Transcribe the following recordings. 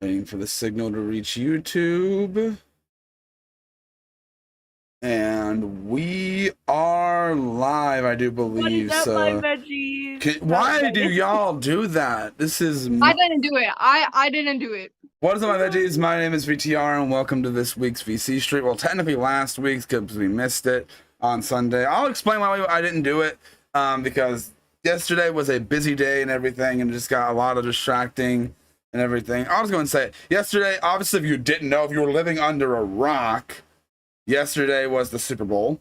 Waiting for the signal to reach YouTube. And we are live, I do believe. What is up, my So, veggies? why do y'all do that? This is. I didn't do it. I didn't do it. What is up, my veggies? My name is VTR, and welcome to this week's VC Street. Well, technically last week's because we missed it on Sunday. I'll explain why I didn't do it. Because yesterday was a busy day and everything, and just got a lot of distracting and everything. I was going to say yesterday. Obviously, if you didn't know, if you were living under a rock. Yesterday was the Super Bowl.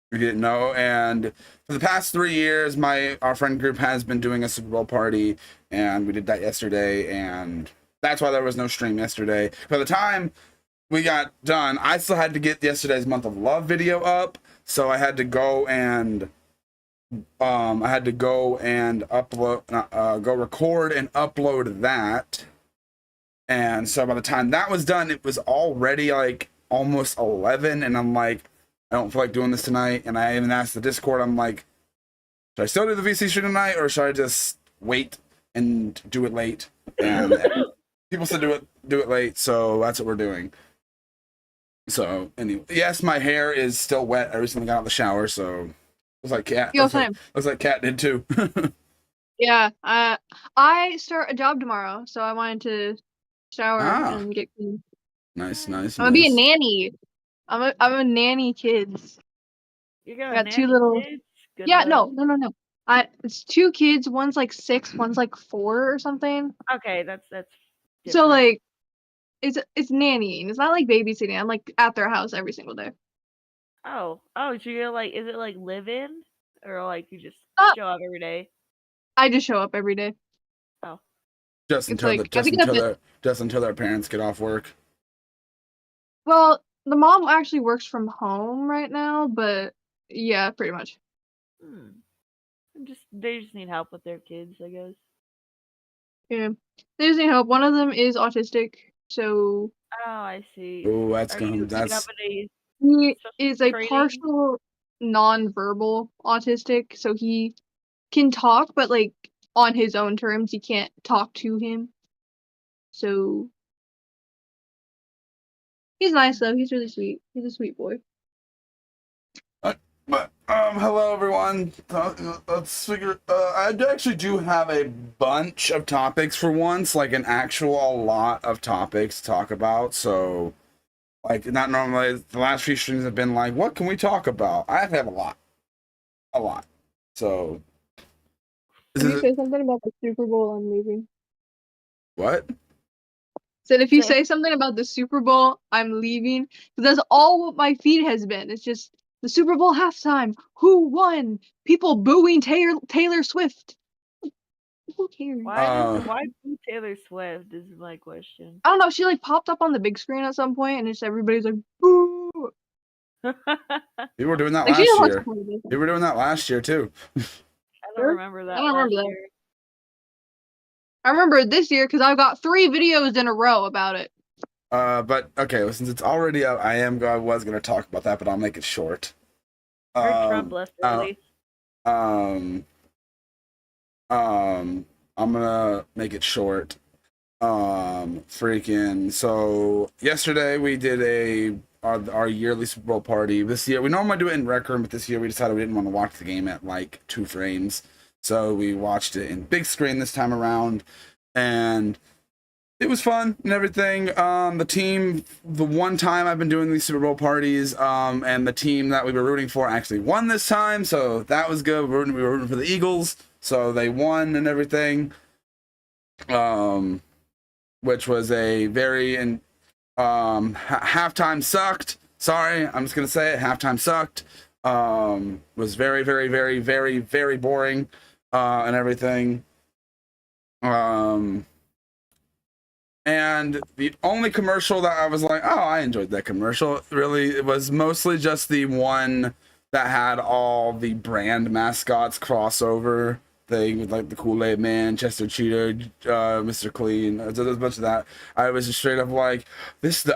We didn't know, and for the past 3 years, our friend group has been doing a Super Bowl party, and we did that yesterday, and that's why there was no stream yesterday. By the time we got done, I still had to get yesterday's Month of Love video up, so I had to go and upload, go record and upload that, and so by the time that was done, it was already like almost 11, and I'm like, I don't feel like doing this tonight. And I even asked the Discord, I'm like, should I still do the VC stream tonight, or should I just wait and do it late? And people said do it late, so that's what we're doing. So anyway, yes, my hair is still wet. I recently got out of the shower, so looks like Cat. Looks like Cat did too. Yeah, I start a job tomorrow, so I wanted to shower and get clean. Nice. I'm gonna be a nanny. I'm a nanny kids. You got, I got two little kids? Yeah, no. It's 2 kids, one's like 6, one's like 4 or something. Okay, that's different. So like it's nannying. It's not like babysitting. I'm like at their house every single day. Oh, so you're like, is it like live in, or like you just show up every day? I just show up every day. Oh, just until their parents get off work. Well, the mom actually works from home right now, but yeah, pretty much. They just need help with their kids, I guess. Yeah, they just need help. One of them is autistic, so. Oh, I see. Oh, He is a partial non-verbal autistic, so he can talk, but like on his own terms. You can't talk to him. So he's nice though. He's really sweet. He's a sweet boy. Hello everyone. Let's figure. I actually do have a bunch of topics for once, like a lot of topics to talk about. So, like, not normally. The last few streams have been like, what can we talk about? I have a lot. So. If you say something about the Super Bowl, I'm leaving. What? Said if you say something about the Super Bowl, I'm leaving. Because that's all what my feed has been. It's just the Super Bowl halftime. Who won? People booing Taylor Swift. Who cares? Why boo Taylor Swift is my question. I don't know. She like popped up on the big screen at some point, and it's everybody's like, boo. We were doing that last year. We were doing that last year too. I don't remember that. I don't remember that. I remember it this year because I've got 3 videos in a row about it. But okay, well, since it's already up, I was gonna talk about that, but I'll make it short. Trump left early. I'm gonna make it short. So yesterday we did our yearly Super Bowl party. This year we normally do it in Rec Room, but this year we decided we didn't want to watch the game at like 2 frames. So we watched it in big screen this time around, and it was fun and everything. The one time I've been doing these Super Bowl parties, and the team that we were rooting for actually won this time, so that was good. We were rooting for the Eagles, so they won and everything. Which was a very halftime sucked. Sorry, I'm just gonna say it. Halftime sucked. Was very, very, very, very, very boring, and everything. And the only commercial that I was like, oh, I enjoyed that commercial. Really, it was mostly just the one that had all the brand mascots crossover thing with like the Kool-Aid Man, Chester Cheetah, Mr. Clean. There's a bunch of that. I was just straight up like,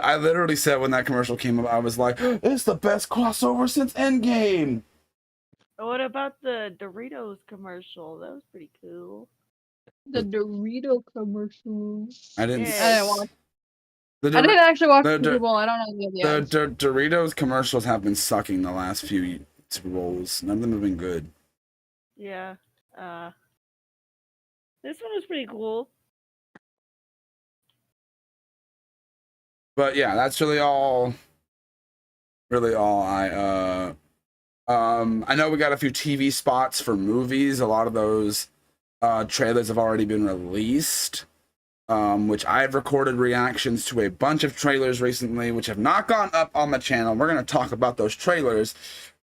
I literally said when that commercial came up, I was like, it's the best crossover since Endgame. What about the Doritos commercial? That was pretty cool. The Dorito commercial. I didn't watch. The I didn't actually watch the- the Super Bowl. I don't know the ads. Doritos commercials have been sucking the last few Super Bowls. None of them have been good. Yeah. This one was pretty cool. But yeah, that's really all I know we got a few TV spots for movies. A lot of those trailers have already been released. Which I've recorded reactions to a bunch of trailers recently, which have not gone up on the channel. We're going to talk about those trailers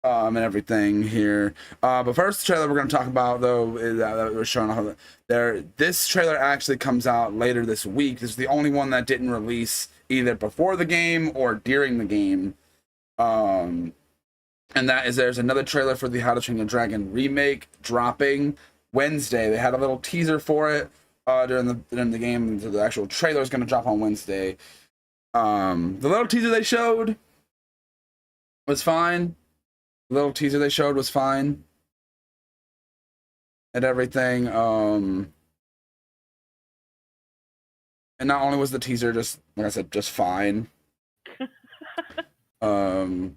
and everything here. But first trailer we're going to talk about, though, is that we're showing off there. This trailer actually comes out later this week. This is the only one that didn't release either before the game or during the game. And that is there's another trailer for the How to Train Your Dragon remake dropping Wednesday. They had a little teaser for it during the game. The actual trailer is going to drop on Wednesday. The little teaser they showed was fine. The little teaser they showed was fine. And everything. And not only was the teaser just, like I said, just fine. The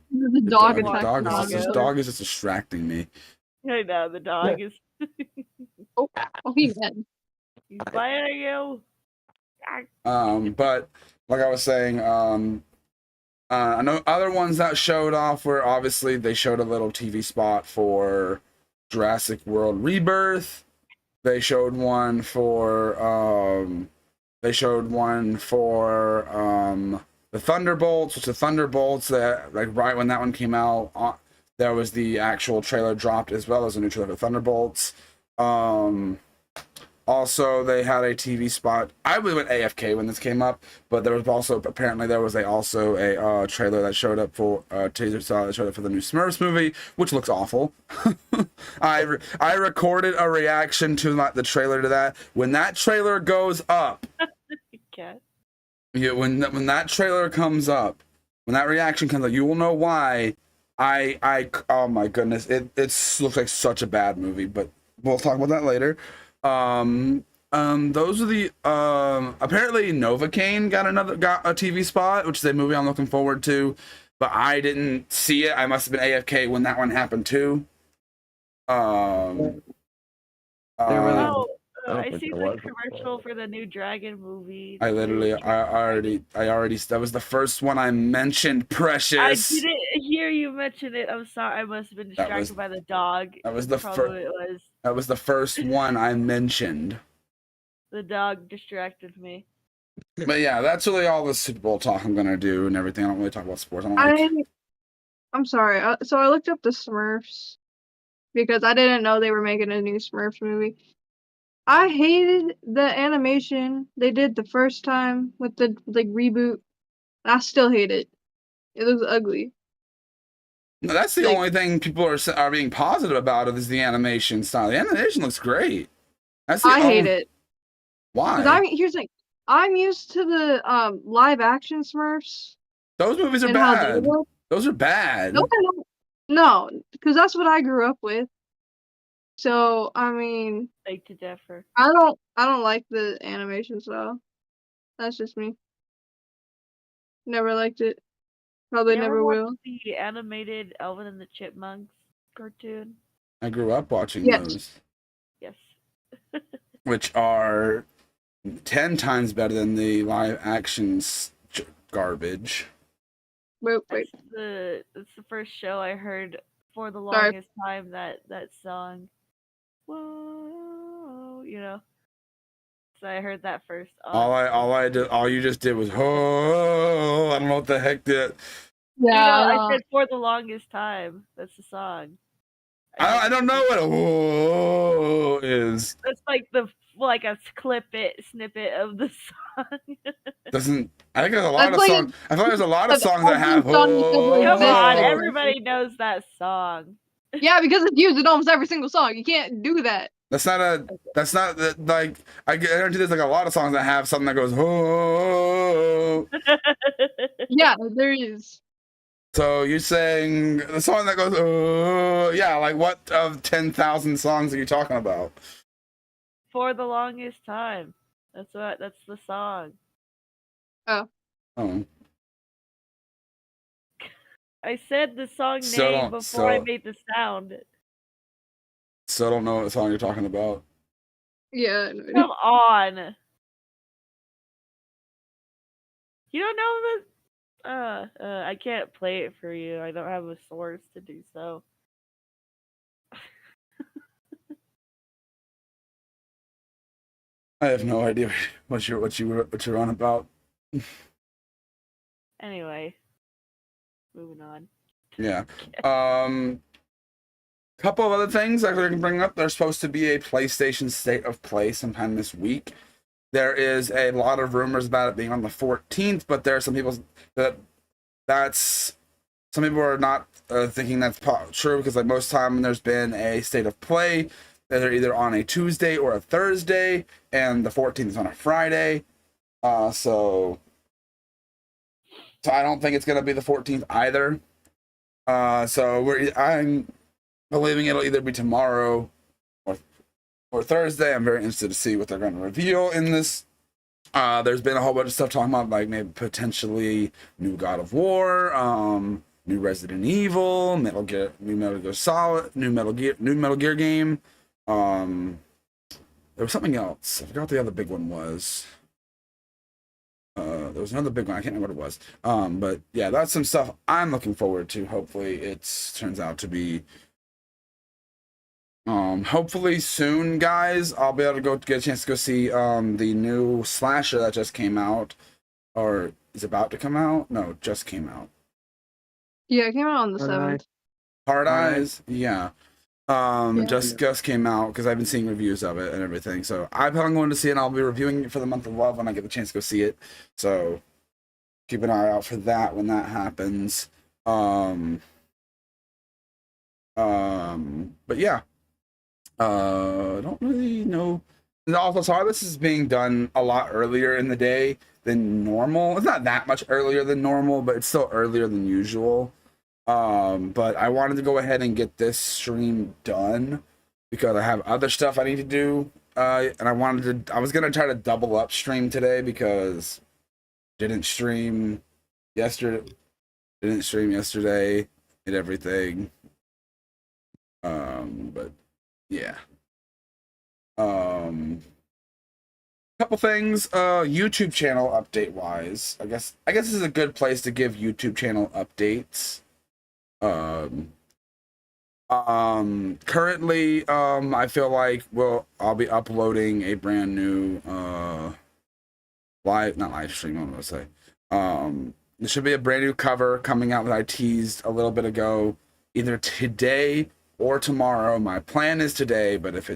dog dog is just distracting me. I know, the dog is... Oh, he's dead. He's biting you. But like I was saying, I know other ones that showed off were obviously they showed a little TV spot for Jurassic World Rebirth. They showed one for the Thunderbolts, which the Thunderbolts that like right when that one came out, there was the actual trailer dropped as well as a new trailer for Thunderbolts. Also, they had a TV spot. I went AFK when this came up, but there was also apparently there was also a trailer that showed up for teaser that showed up for the new Smurfs movie, which looks awful. I recorded a reaction to the trailer to that. When that trailer goes up, yeah, when that trailer comes up, when that reaction comes up, you will know why. Oh my goodness, it looks like such a bad movie, but we'll talk about that later. Those are the apparently Novocaine got a TV spot, which is a movie I'm looking forward to, but I didn't see it. I must have been AFK when that one happened too. I see the commercial for the new Dragon movie. I already that was the first one I mentioned, Precious. I didn't hear you mention it. I'm sorry. I must have been distracted by the dog. That was the first. That was the first one I mentioned. The dog distracted me. But yeah, that's really all the Super Bowl talk I'm gonna do and everything. I don't really talk about sports. I'm sorry. So I looked up the Smurfs because I didn't know they were making a new Smurfs movie. I hated the animation they did the first time with the reboot. I still hate it. It looks ugly. No, that's the only thing people are being positive about it is the animation style. The animation looks great. I hate it. Why? Here's the thing. I'm used to the live action Smurfs. Those movies are bad. Those are bad. No, because that's what I grew up with. So I mean, like to differ. I don't like the animation style. That's just me. Never liked it. Probably never will. The animated Alvin and the Chipmunks cartoon. I grew up watching those. Yes. Which are 10 times better than the live action garbage. Wait. It's the first show I heard for the longest time that song. Whoa, you know. So I heard that first. All you just did was oh, I don't know what the heck did. Yeah, I said for the longest time. That's the song. I don't know what oh is. That's like a snippet of the song. I think there's a lot of songs. I thought there's a lot of songs that have oh. Come on, everybody knows that song. Yeah, because it's used in almost every single song. You can't do that. That's not like I guarantee there's like a lot of songs that have something that goes oh. Yeah, there is. So you're saying the song that goes oh yeah, like what of 10,000 songs are you talking about? For the longest time. That's the song. Oh. Oh, I said the song still name don't, before I still, made the sound. still don't know what song you're talking about. Yeah, I know it. Come on. You don't know the I can't play it for you. I don't have a source to do so. I have no idea what you're on about. Anyway, moving on. Yeah. Couple of other things I can bring up. There's supposed to be a PlayStation State of Play sometime this week. There is a lot of rumors about it being on the 14th, but there are some people some people are not thinking that's true, because like most time when there's been a State of Play, they're either on a Tuesday or a Thursday, and the 14th is on a Friday. So I don't think it's gonna be the 14th either. So I'm believing it'll either be tomorrow or Thursday. I'm very interested to see what they're going to reveal in this. There's been a whole bunch of stuff talking about like maybe potentially new God of War, new Resident Evil, new Metal Gear Solid, new Metal Gear game. There was something else. I forgot what the other big one was. There was another big one. I can't remember what it was. But yeah, that's some stuff I'm looking forward to. Hopefully, it turns out to be. Hopefully soon, guys. I'll be able to get a chance to go see the new slasher that just came out, or is about to come out. No, just came out. Yeah, it came out on the 7th. Hard Eyes. Yeah. Yeah. Just came out, because I've been seeing reviews of it and everything. So I'm going to see it, and I'll be reviewing it for the month of love when I get the chance to go see it. So keep an eye out for that when that happens. But yeah. I don't really know. And also, sorry, this is being done a lot earlier in the day than normal. It's not that much earlier than normal, but it's still earlier than usual. But I wanted to go ahead and get this stream done because I have other stuff I need to do. And I was gonna try to double up stream today because didn't stream yesterday and everything. But yeah. Couple things, YouTube channel update wise. I guess this is a good place to give YouTube channel updates. Currently, I feel like I'll be uploading a brand new not live stream, what was I say? There should be a brand new cover coming out that I teased a little bit ago, either today or tomorrow. My plan is today, but if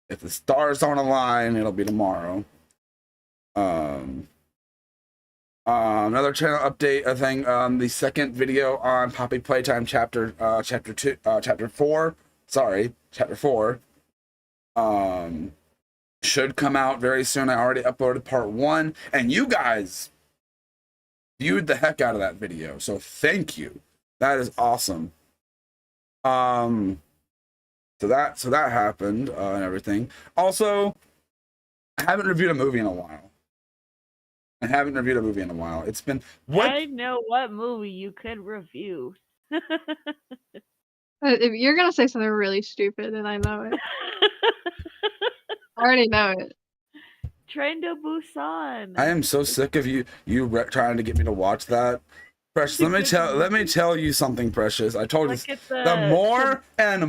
the stars don't align, it'll be tomorrow. Another channel update, I think the second video on Poppy Playtime chapter 4 should come out very soon. I already uploaded part 1, and you guys viewed the heck out of that video, so thank you. That is awesome. So that happened and everything. Also, I haven't reviewed a movie in a while. It's been what? I know what movie you could review. If you're gonna say something really stupid, and I know it. I already know it. Train to Busan. I am so sick of you trying to get me to watch that. Precious, let me tell you something, Precious. I told you the more and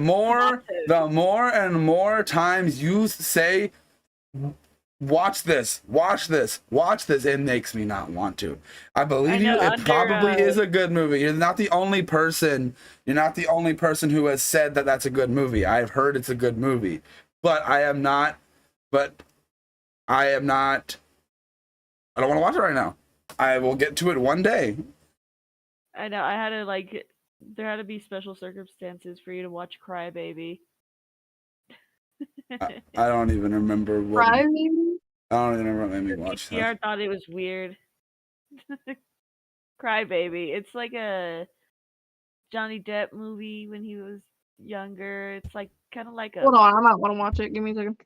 more times you say watch this, it makes me not want to. I believe you, it probably is a good movie. You're not the only person who has said that that's a good movie. I've heard it's a good movie, but I don't want to watch it right now. I will get to it one day. I know. There had to be special circumstances for you to watch Cry Baby. I don't even remember what. Cry Baby? I don't even remember what made me watch that. I thought it was weird. Cry Baby. It's like a Johnny Depp movie when he was younger. It's like kind of like a. Hold on, I might want to watch it. Give me a second.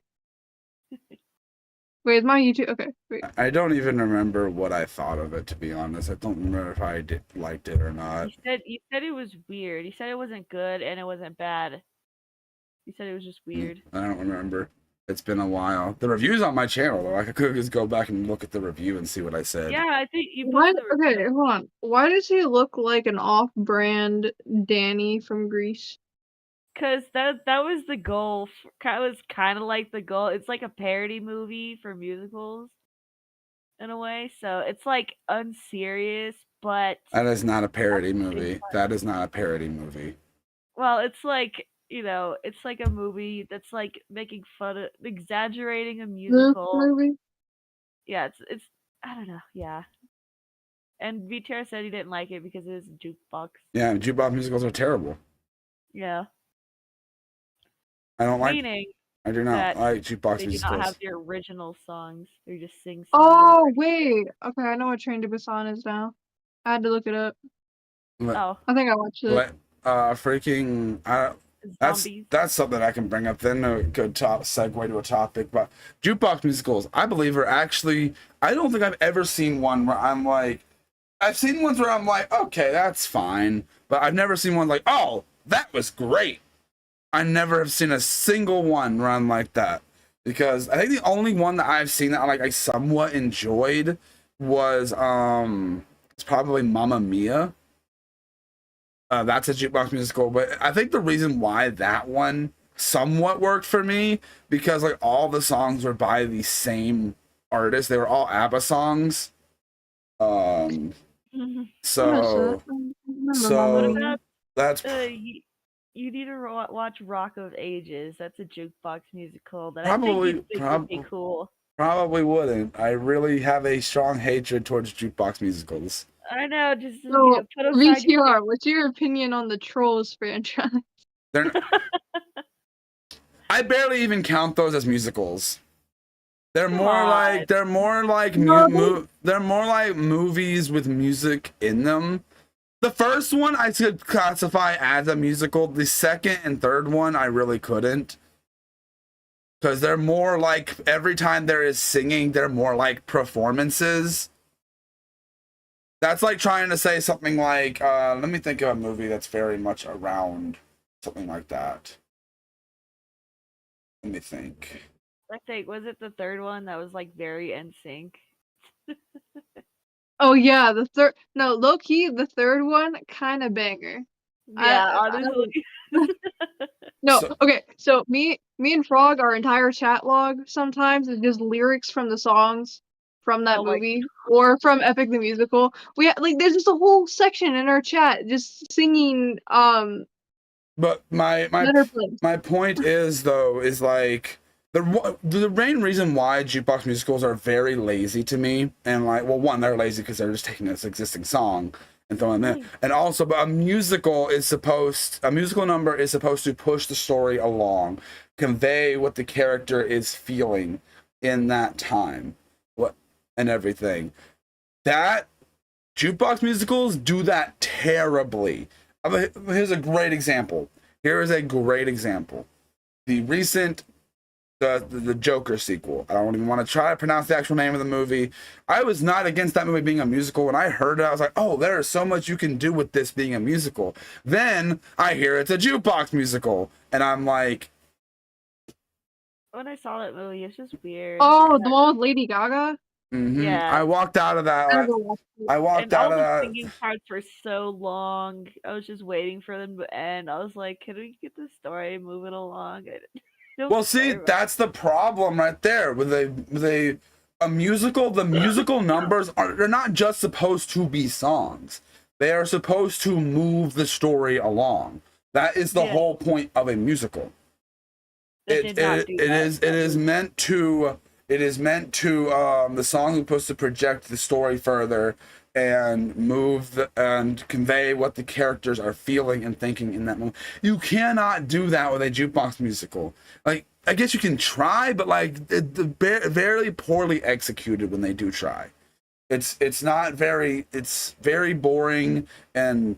Wait, is my YouTube? Okay, wait. I don't even remember what I thought of it, to be honest. I don't remember if I liked it or not. You said it was weird. You said it wasn't good and it wasn't bad. You said it was just weird. I don't remember. It's been a while. The review's on my channel, though. I could just go back and look at the review and see what I said. Yeah, I think you Why? posted the Okay, hold on. Why does he look like an off-brand Danny from Greece? Because that was the goal. That was kind of like the goal. It's like a parody movie for musicals, in a way. So it's like unserious, but That is not a parody movie. That is not a parody movie. well, it's like it's like a movie that's like making fun of exaggerating a This musical. movie? Yeah, it's I don't know. Yeah, and VTR said he didn't like it because it was a jukebox. Yeah, jukebox musicals are terrible. Yeah, I don't like. meaning I do not that like jukebox they do musicals. not have the original songs. They just sing songs. Oh, wait. Okay, I know what Train to Busan is now. I had to look it up. Oh, I think I watched it. Freaking. zombies. That's something I can bring up. Then a good segue to a topic. But jukebox musicals, I believe, are actually. I don't think I've ever seen one where I'm like. I've seen ones where I'm like, okay, that's fine, but I've never seen one like, oh, that was great. I never have seen a single one run like that, because I think the only one that I've seen that I somewhat enjoyed was it's probably Mamma Mia. That's a jukebox musical, but I think the reason why that one somewhat worked for me, because like all the songs were by the same artist. They were all ABBA songs. So What about that's you need to watch Rock of Ages. That's a jukebox musical that probably I think you think would be cool. Probably wouldn't. I really have a strong hatred towards jukebox musicals. I know, just So, put aside VTR, what's your opinion on the Trolls franchise? I barely even count those as musicals. They're Come more on. like they're more like movies with music in them. The first one I could classify as a musical. The second and third one I really couldn't, because they're more like, every time there is singing, they're more like performances. That's like trying to say something like, let me think of a movie that's very much around something like that. Let me think. I think, was it the third one that was like very NSYNC? Oh yeah, the third. No, low key, the third one kind of banger. Yeah, honestly. No, So- okay. So me and Frog, our entire chat log sometimes is just lyrics from the songs from that Oh my movie or from Epic the Musical. Like there's just a whole section in our chat just singing But my Better Place. my point is, though, is like the main reason why jukebox musicals are very lazy to me, and like, well, one, they're lazy because they're just taking this existing song and throwing them in, and also, but a musical number is supposed to push the story along, convey what the character is feeling in that time, and everything. That jukebox musicals do that terribly. Here's a great example. The recent the Joker sequel. I don't even want to try to pronounce the actual name of the movie. I was not against that movie being a musical. When I heard it, I was like, oh, there is so much you can do with this being a musical. Then I hear it's a jukebox musical, and I'm like, when I saw that movie, it's just weird. Oh, the one with Lady Gaga? Yeah. I walked out of that. I walked and out all of the that. singing parts were so long. I was just waiting for them to end. I was like, can we get the story moving along? Well, see, that's the problem right there with a musical. The musical numbers they're not just supposed to be songs. They are supposed to move the story along. That is the whole point of a musical. It is meant to the song is supposed to project the story further and move and convey what the characters are feeling and thinking in that moment. You cannot do that with a jukebox musical. Like, I guess you can try, but like very poorly executed when they do try. It's very boring, and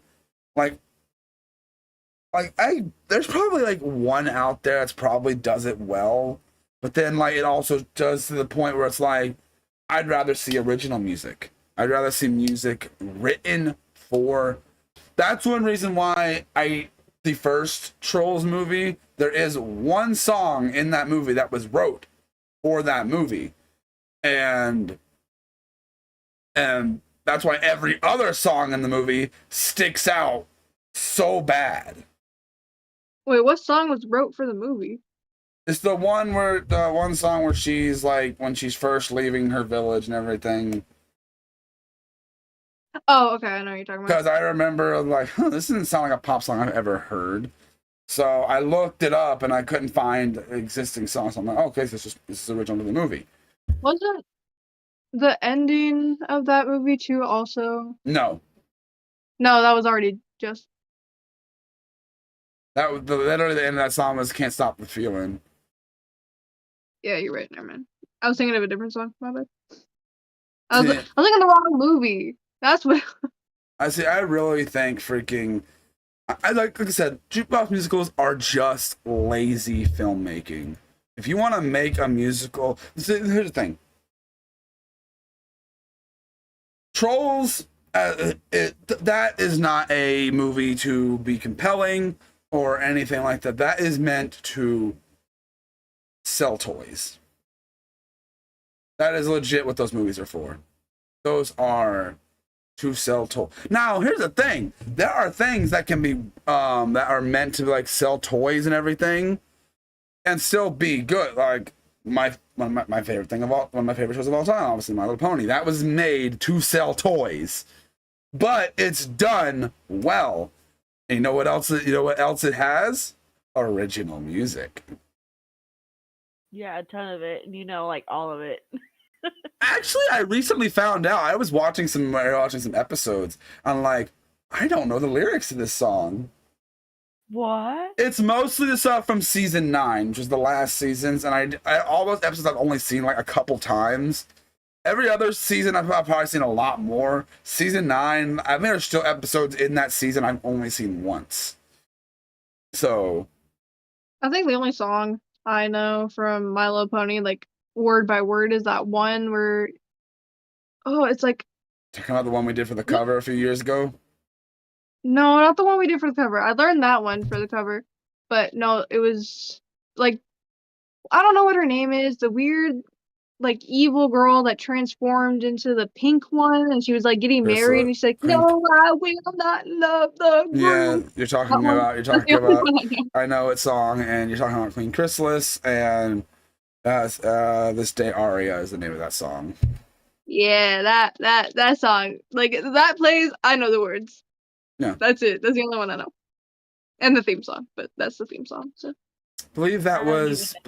there's probably like one out there that's probably does it well, but then like it also does to the point where it's like I'd rather see original music. I'd rather see music written for. That's one reason why the first Trolls movie, there is one song in that movie that was wrote for that movie, and that's why every other song in the movie sticks out so bad. Wait, what song was wrote for the movie? It's the one song where she's like when she's first leaving her village and everything. Oh, okay, I know what you're talking about. Because I remember like, this doesn't sound like a pop song I've ever heard. So I looked it up and I couldn't find existing songs. So I'm like, okay, this is original to the movie. Wasn't the ending of that movie too also? No, No, that was already just. that was literally the end of that song was "Can't Stop the Feeling." Yeah, you're right. Never mind. I was thinking of a different song. My bad. I was thinking the wrong movie. That's what. I see. I really think freaking. I like I said, jukebox musicals are just lazy filmmaking. If you want to make a musical, here's the thing. Trolls, that is not a movie to be compelling or anything like that. That is meant to sell toys. That is legit what those movies are for. Those are to sell toys. Now, here's the thing. There are things that can be that are meant to like sell toys and everything and still be good. Like my favorite thing of all, one of my favorite shows of all time, obviously My Little Pony. That was made to sell toys. But it's done well. And you know what else it has? Original music. Yeah, a ton of it, and like all of it. Actually, I recently found out. I was watching some episodes. I'm like, I don't know the lyrics to this song. What? It's mostly the stuff from season 9, which is the last seasons, and I all those episodes I've only seen like a couple times. Every other season I've probably seen a lot more. Season 9, I mean, there's still episodes in that season I've only seen once. So, I think the only song I know from My Little Pony, like word by word, is that one where. Oh, it's like. talking about the one we did for the cover a few years ago. No, not the one we did for the cover. I learned that one for the cover, but no, it was like I don't know what her name is. The weird, like evil girl that transformed into the pink one, and she was like getting married, and she's like, Pink. "No, I will not love the groom." Yeah, you're talking about. That's the only one I know. I know what song, and you're talking about Queen Chrysalis, and "This Day Aria" is the name of that song. Yeah, that song, like that plays. I know the words. Yeah, that's it. That's the only one I know, and the theme song. But that's the theme song. So. believe that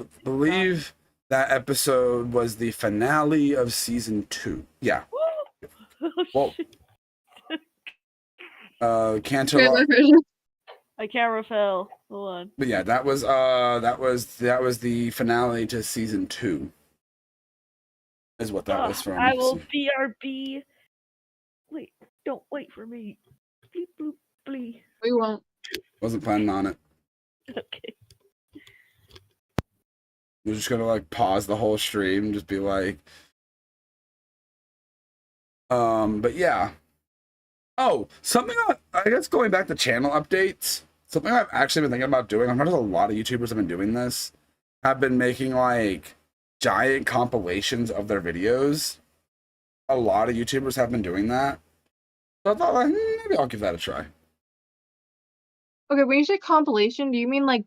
episode was the finale of season 2. Yeah. Well, Cantaloupe. I can't refill. Hold on. But yeah, that was the finale to season 2. Is what that was from. I will BRB. Wait, don't wait for me. Bleep bloop blee. We won't. Wasn't planning on it. Okay. We're just gonna like pause the whole stream and just be like, but yeah. Oh, something I guess going back to channel updates. Something I've actually been thinking about doing. I've noticed a lot of YouTubers have been doing this. Have been making like giant compilations of their videos. A lot of YouTubers have been doing that. So I thought like maybe I'll give that a try. Okay, when you say compilation, do you mean like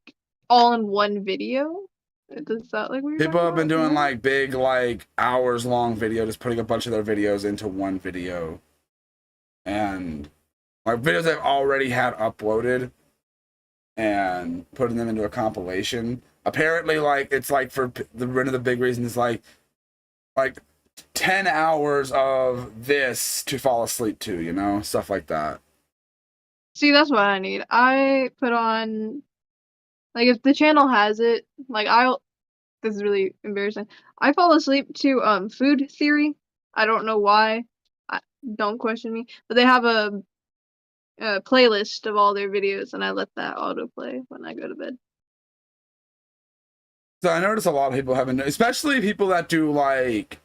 all in one video? Is that like what you're People have been talking doing about? like big like hours long video, just putting a bunch of their videos into one video. And like videos I've already had uploaded and putting them into a compilation. Apparently, like it's like for one of the big reasons is like 10 hours of this to fall asleep to, you know, stuff like that. See, that's what I need. I put on, like, if the channel has it, like, this is really embarrassing. I fall asleep to, Food Theory. I don't know why. Don't question me. But they have a playlist of all their videos, and I let that autoplay when I go to bed. So I notice a lot of people haven't, especially people that do like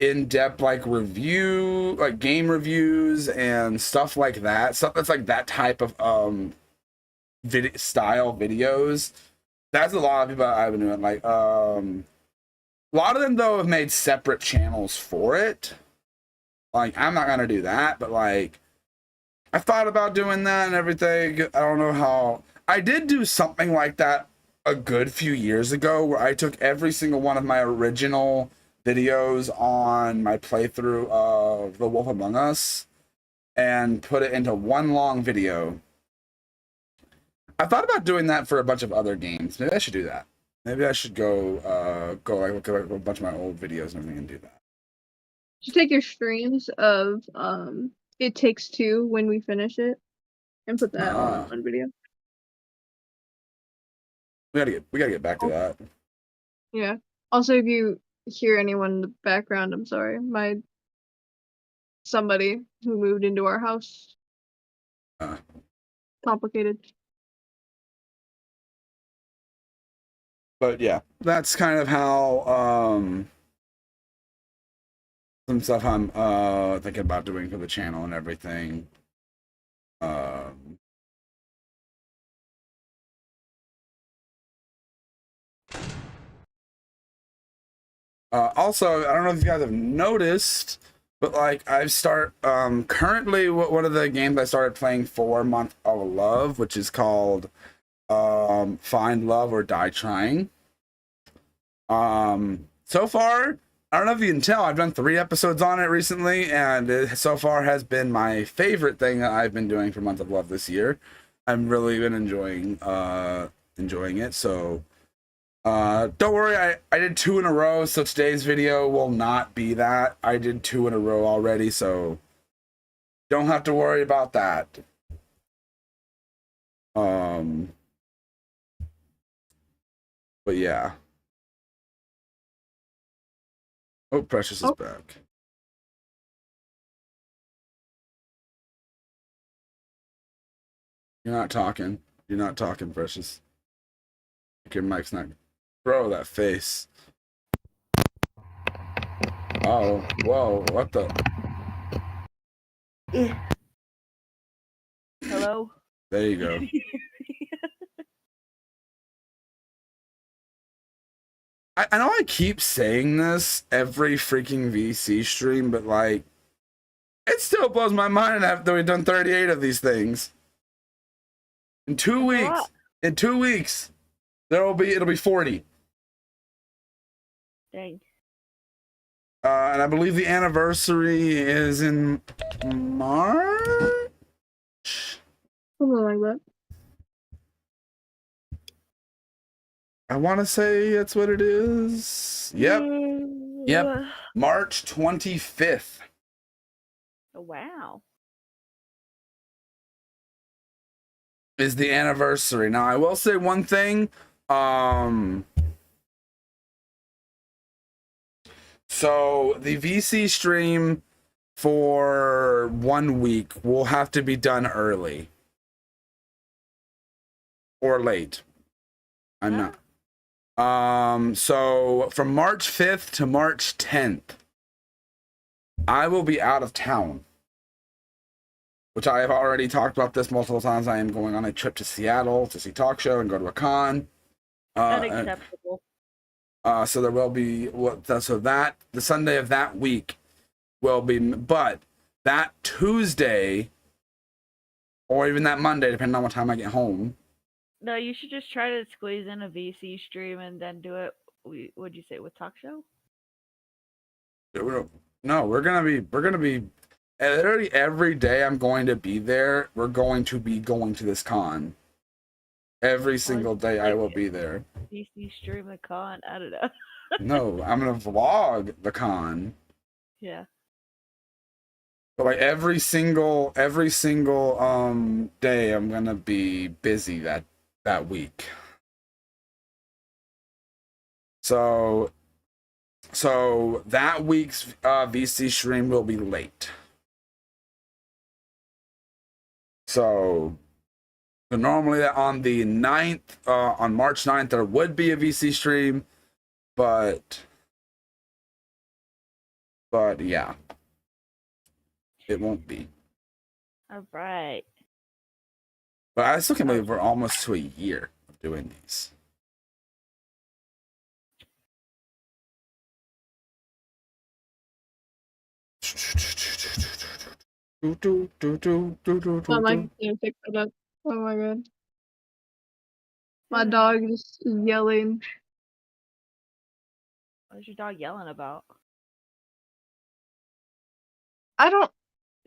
in-depth like review, like game reviews and stuff like that. Stuff that's like that type of video style videos. That's a lot of people I've been doing. Like a lot of them though have made separate channels for it. Like I'm not gonna do that, but like I thought about doing that and everything. I don't know how. I did do something like that a good few years ago where I took every single one of my original videos on my playthrough of The Wolf Among Us and put it into one long video. I thought about doing that for a bunch of other games. Maybe I should do that. Maybe I should go like look at a bunch of my old videos and everything and do that. You take your streams of It Takes Two when we finish it and put that all in one video. We gotta get back to that. Yeah. Also, if you hear anyone in the background, I'm sorry. Somebody who moved into our house. Complicated. But yeah, that's kind of how some stuff I'm thinking about doing for the channel and everything. Also, I don't know if you guys have noticed, but like I've currently one of the games I started playing for Month of Love, which is called Find Love or Die Trying. So far, I don't know if you can tell, I've done 3 episodes on it recently, and it so far has been my favorite thing that I've been doing for Month of Love this year. I've really been enjoying it. So don't worry, I did 2 in a row, so today's video will not be that. I did 2 in a row already, so don't have to worry about that. But yeah. Oh, Precious is back. You're not talking. You're not talking, Precious. Your mic's not. Bro, that face. Oh, whoa, what the? Hello? There you go. I know I keep saying this every freaking VC stream, but like, it still blows my mind after we've done 38 of these things. In 2 weeks, it'll be 40. Dang. And I believe the anniversary is in March? Something like that. I want to say that's what it is. Yep. March 25th. Oh, wow. Is the anniversary. Now, I will say one thing. So the VC stream for 1 week will have to be done early or late. I'm not. So from March 5th to March 10th, I will be out of town, which I have already talked about this multiple times. I am going on a trip to Seattle to see Talk Show and go to a con. Unacceptable. So there will be the Sunday of that week will be, but that Tuesday or even that Monday, depending on what time I get home. No, you should just try to squeeze in a VC stream and then do it. What'd you say, with Talk Show? No, we're gonna be literally every day. I'm going to be there. We're going to be going to this con. Every single day I will be there. VC stream a con? I don't know. No, I'm gonna vlog the con. Yeah. But like every single day I'm gonna be busy that week. So that week's VC stream will be late. So normally on the 9th, on March 9th, there would be a VC stream. but yeah, it won't be. All right. But I still can't believe we're almost to a year of doing these. Oh my, pick that up. Oh my god. My dog just is yelling. What's your dog yelling about?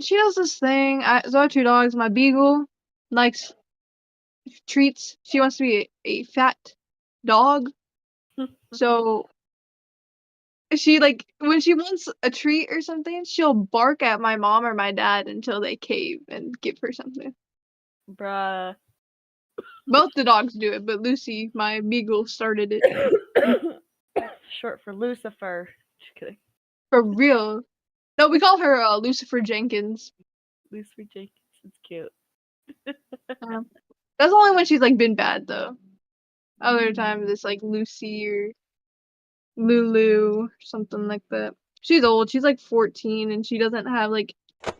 She does this thing. So I have 2 dogs. My beagle likes treats. She wants to be a fat dog. So she, like, when she wants a treat or something, she'll bark at my mom or my dad until they cave and give her something. Bruh. Both the dogs do it, but Lucy, my beagle, started it. Short for Lucifer. Just kidding. For real. No, we call her Lucifer Jenkins. Lucifer Jenkins. It's cute. That's only when she's, like, been bad, though. Other times it's, like, Lucy or Lulu or something like that. She's old. She's, like, 14, and she doesn't have, like,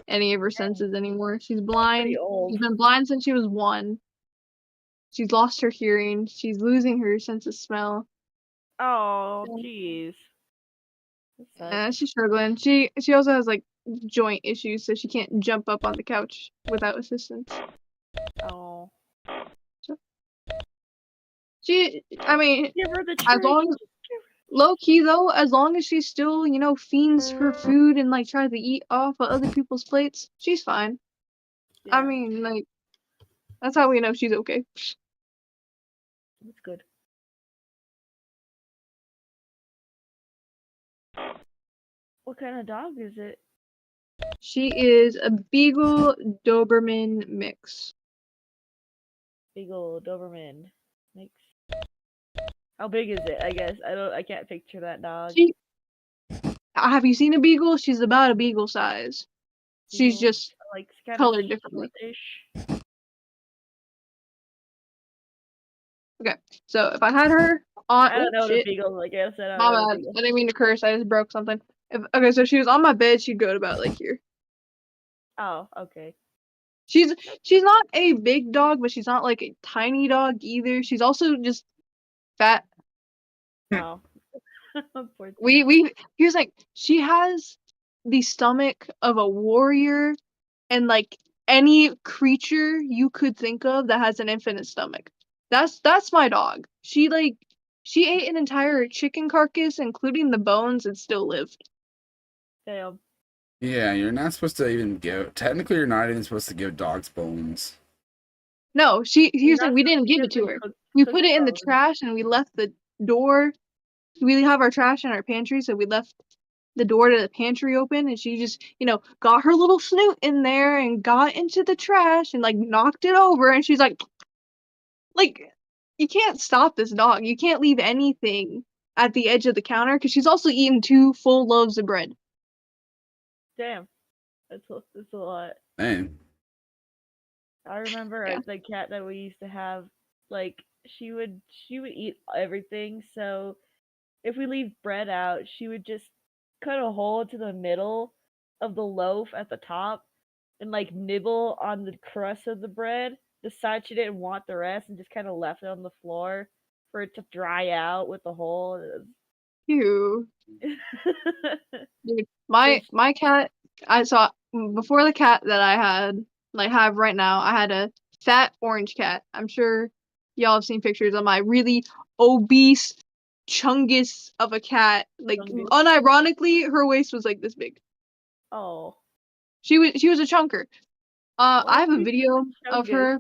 any of her senses anymore. She's blind. Pretty old. She's been blind since she was 1. She's lost her hearing. She's losing her sense of smell. Oh, jeez. She's struggling. She also has, like, joint issues, so she can't jump up on the couch without assistance. Oh. I mean, Give her the as treat. long as, low key though, as long as she still, fiends her food and, like, tries to eat off of other people's plates, she's fine. Yeah, I mean, like, that's how we know she's okay. that's good. What kind of dog is it? She is a Beagle Doberman mix. Beagle Doberman mix. How big is it? I guess I can't picture that dog. Have you seen a Beagle? She's about a Beagle size. She's Beagle, just like kind colored of differently. short-ish. Okay, so if I had her on, I don't know what a shit, beagle. Like I said, I don't my know what a bad. beagle. I didn't mean to curse. I just broke something. Okay, so she was on my bed. She'd go to about, like, here. Oh, okay. She's not a big dog, but she's not, like, a tiny dog either. She's also just fat. Oh. Here's, like, she has the stomach of a warrior and, like, any creature you could think of that has an infinite stomach. That's my dog. She ate an entire chicken carcass, including the bones, and still lived. Damn. Yeah, you're not supposed to even give. Technically, you're not even supposed to give dogs bones. No, here's like, we didn't give it to her. We put it in the bones. trash and we left the door. We have our trash in our pantry, so we left the door to the pantry open, and she just, got her little snoot in there and got into the trash and, like, knocked it over, and she's like, you can't stop this dog. You can't leave anything at the edge of the counter, because she's also eaten 2 full loaves of bread. Damn. That's a lot. Dang. I remember the cat that we used to have, like, she would eat everything, so if we leave bread out, she would just cut a hole to the middle of the loaf at the top and, like, nibble on the crust of the bread, decide she didn't want the rest, and just kind of left it on the floor for it to dry out with the hole. Ew. Dude, my cat, I saw, before the cat that I had, like, have right now, I had a fat orange cat. I'm sure y'all have seen pictures of my really obese chungus of a cat. Like, unironically, her waist was, like, this big. Oh. She was a chunker. I have a video of her.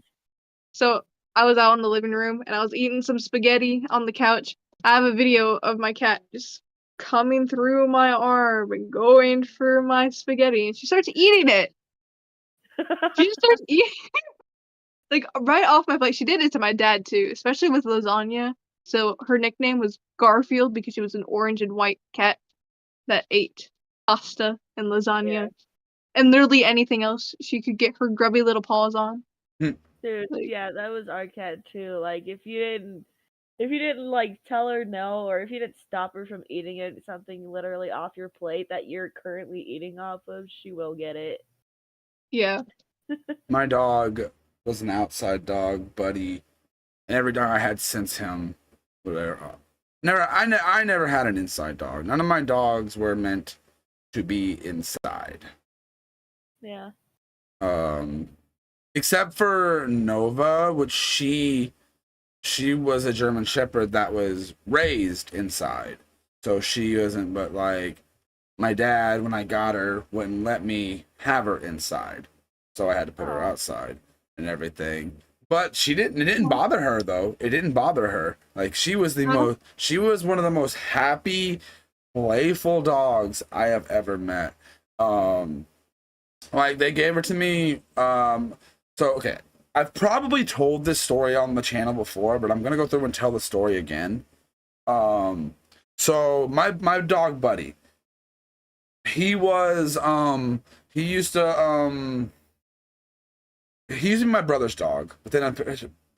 So I was out in the living room and I was eating some spaghetti on the couch. I have a video of my cat just coming through my arm and going for my spaghetti, and she starts eating it. She just starts eating like right off my plate. She did it to my dad too, especially with lasagna. So her nickname was Garfield because she was an orange and white cat that ate pasta and lasagna and literally anything else she could get her grubby little paws on. Dude, yeah, that was our cat too. Like, if you didn't If you didn't like tell her no, or if you didn't stop her from eating it, something literally off your plate that you're currently eating off of, she will get it. Yeah. My dog was an outside dog, Buddy, and every dog I had since him, whatever. I never had an inside dog. None of my dogs were meant to be inside. Yeah. Except for Nova, which she was a German Shepherd that was raised inside, so she wasn't. But like my dad, when I got her, wouldn't let me have her inside, so I had to put her outside and everything. But she didn't. It didn't bother her though. It didn't bother her. Like she was the most. She was one of the most happy, playful dogs I have ever met. Like they gave her to me. So okay, I've probably told this story on the channel before, but I'm gonna go through and tell the story again. So my dog Buddy, he was he used to he used to be my brother's dog, but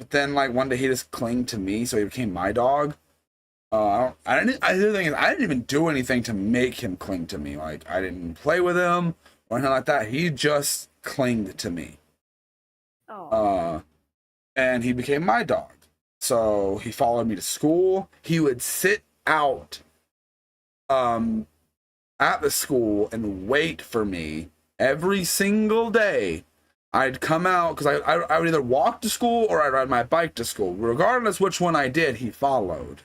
then like one day he just clinged to me, so he became my dog. I didn't even do anything to make him cling to me. Like I didn't play with him or anything like that. He just clinged to me. And he became my dog. So he followed me to school. He would sit out at the school and wait for me every single day. I'd come out because I would either walk to school or I'd ride my bike to school. Regardless which one I did, he followed.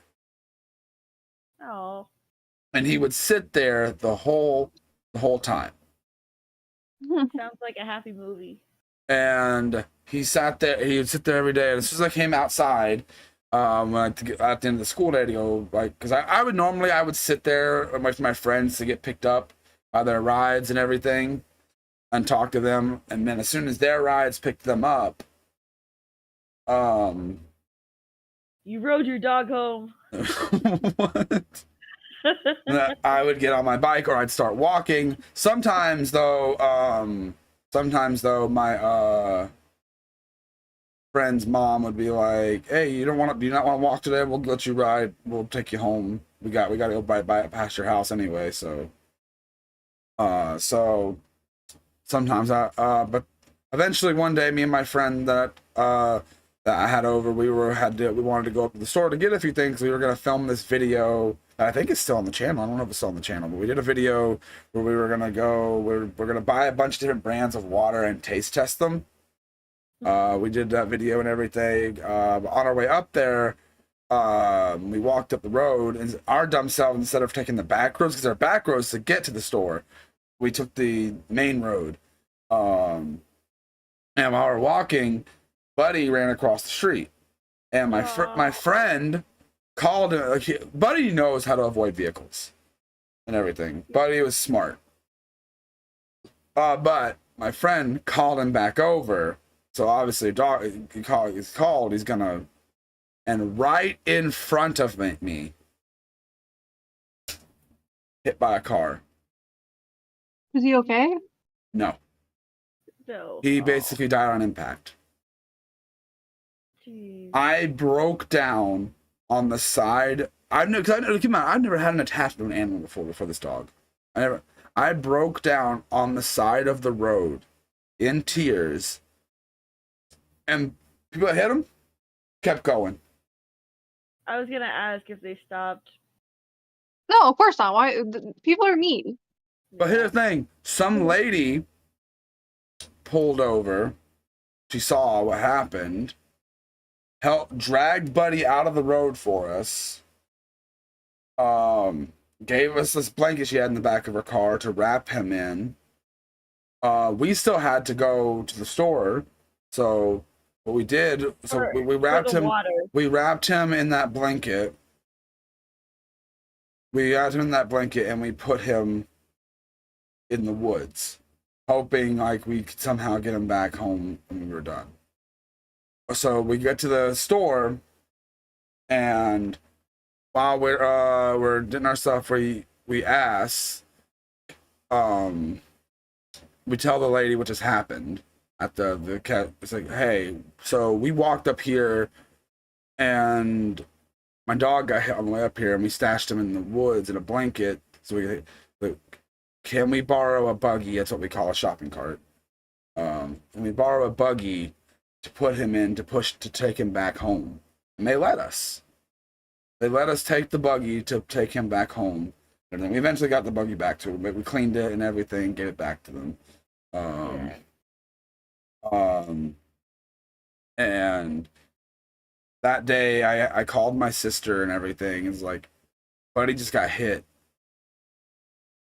Oh. And he would sit there the whole time. Sounds like a happy movie. And he sat there. He would sit there every day. And as soon as I came outside, at the end of the school day to go, like, because I would sit there with my friends to get picked up by their rides and everything, and talk to them. And then as soon as their rides picked them up, you rode your dog home. what? I would get on my bike or I'd start walking. Sometimes though, my friend's mom would be like, "Hey, do you not want to walk today? We'll let you ride. We'll take you home. We got to go by past your house anyway." So sometimes but eventually one day, me and my friend that I had over, we wanted to go up to the store to get a few things. We were gonna film this video. I think it's still on the channel. I don't know if it's still on the channel, but we did a video where we were gonna go. We're gonna buy a bunch of different brands of water and taste test them. We did that video and everything. On our way up there, we walked up the road, and our dumb selves, instead of taking the back roads, because there are back roads to get to the store, we took the main road. And while we were walking, Buddy ran across the street, and my friend called him. Like, Buddy knows how to avoid vehicles and everything. Buddy was smart, but my friend called him back over. So obviously, he's called. He's gonna, and right in front of me, hit by a car. Is he okay? No. No. He basically died on impact. Jeez. I broke down on the side. I've never had an attachment to an animal before this dog. I broke down on the side of the road in tears, and people that hit him kept going. I was gonna ask if they stopped. No, of course not. Why? People are mean. But here's the thing: some lady pulled over. She saw what happened. Helped drag Buddy out of the road for us. Gave us this blanket she had in the back of her car to wrap him in. We still had to go to the store, so what we did, we wrapped him. We wrapped him in that blanket. And we put him in the woods, hoping like we could somehow get him back home when we were done. So we get to the store, and while we're doing our stuff, we ask, we tell the lady what just happened at the cat. It's like, hey, so we walked up here, and my dog got hit on the way up here, and we stashed him in the woods in a blanket. So can we borrow a buggy? That's what we call a shopping cart. And we borrow a buggy to put him in to take him back home. And they let us. They let us take the buggy to take him back home. And then we eventually got the buggy back to him, but we cleaned it and everything, gave it back to them. And that day I called my sister and everything. It's like, buddy just got hit.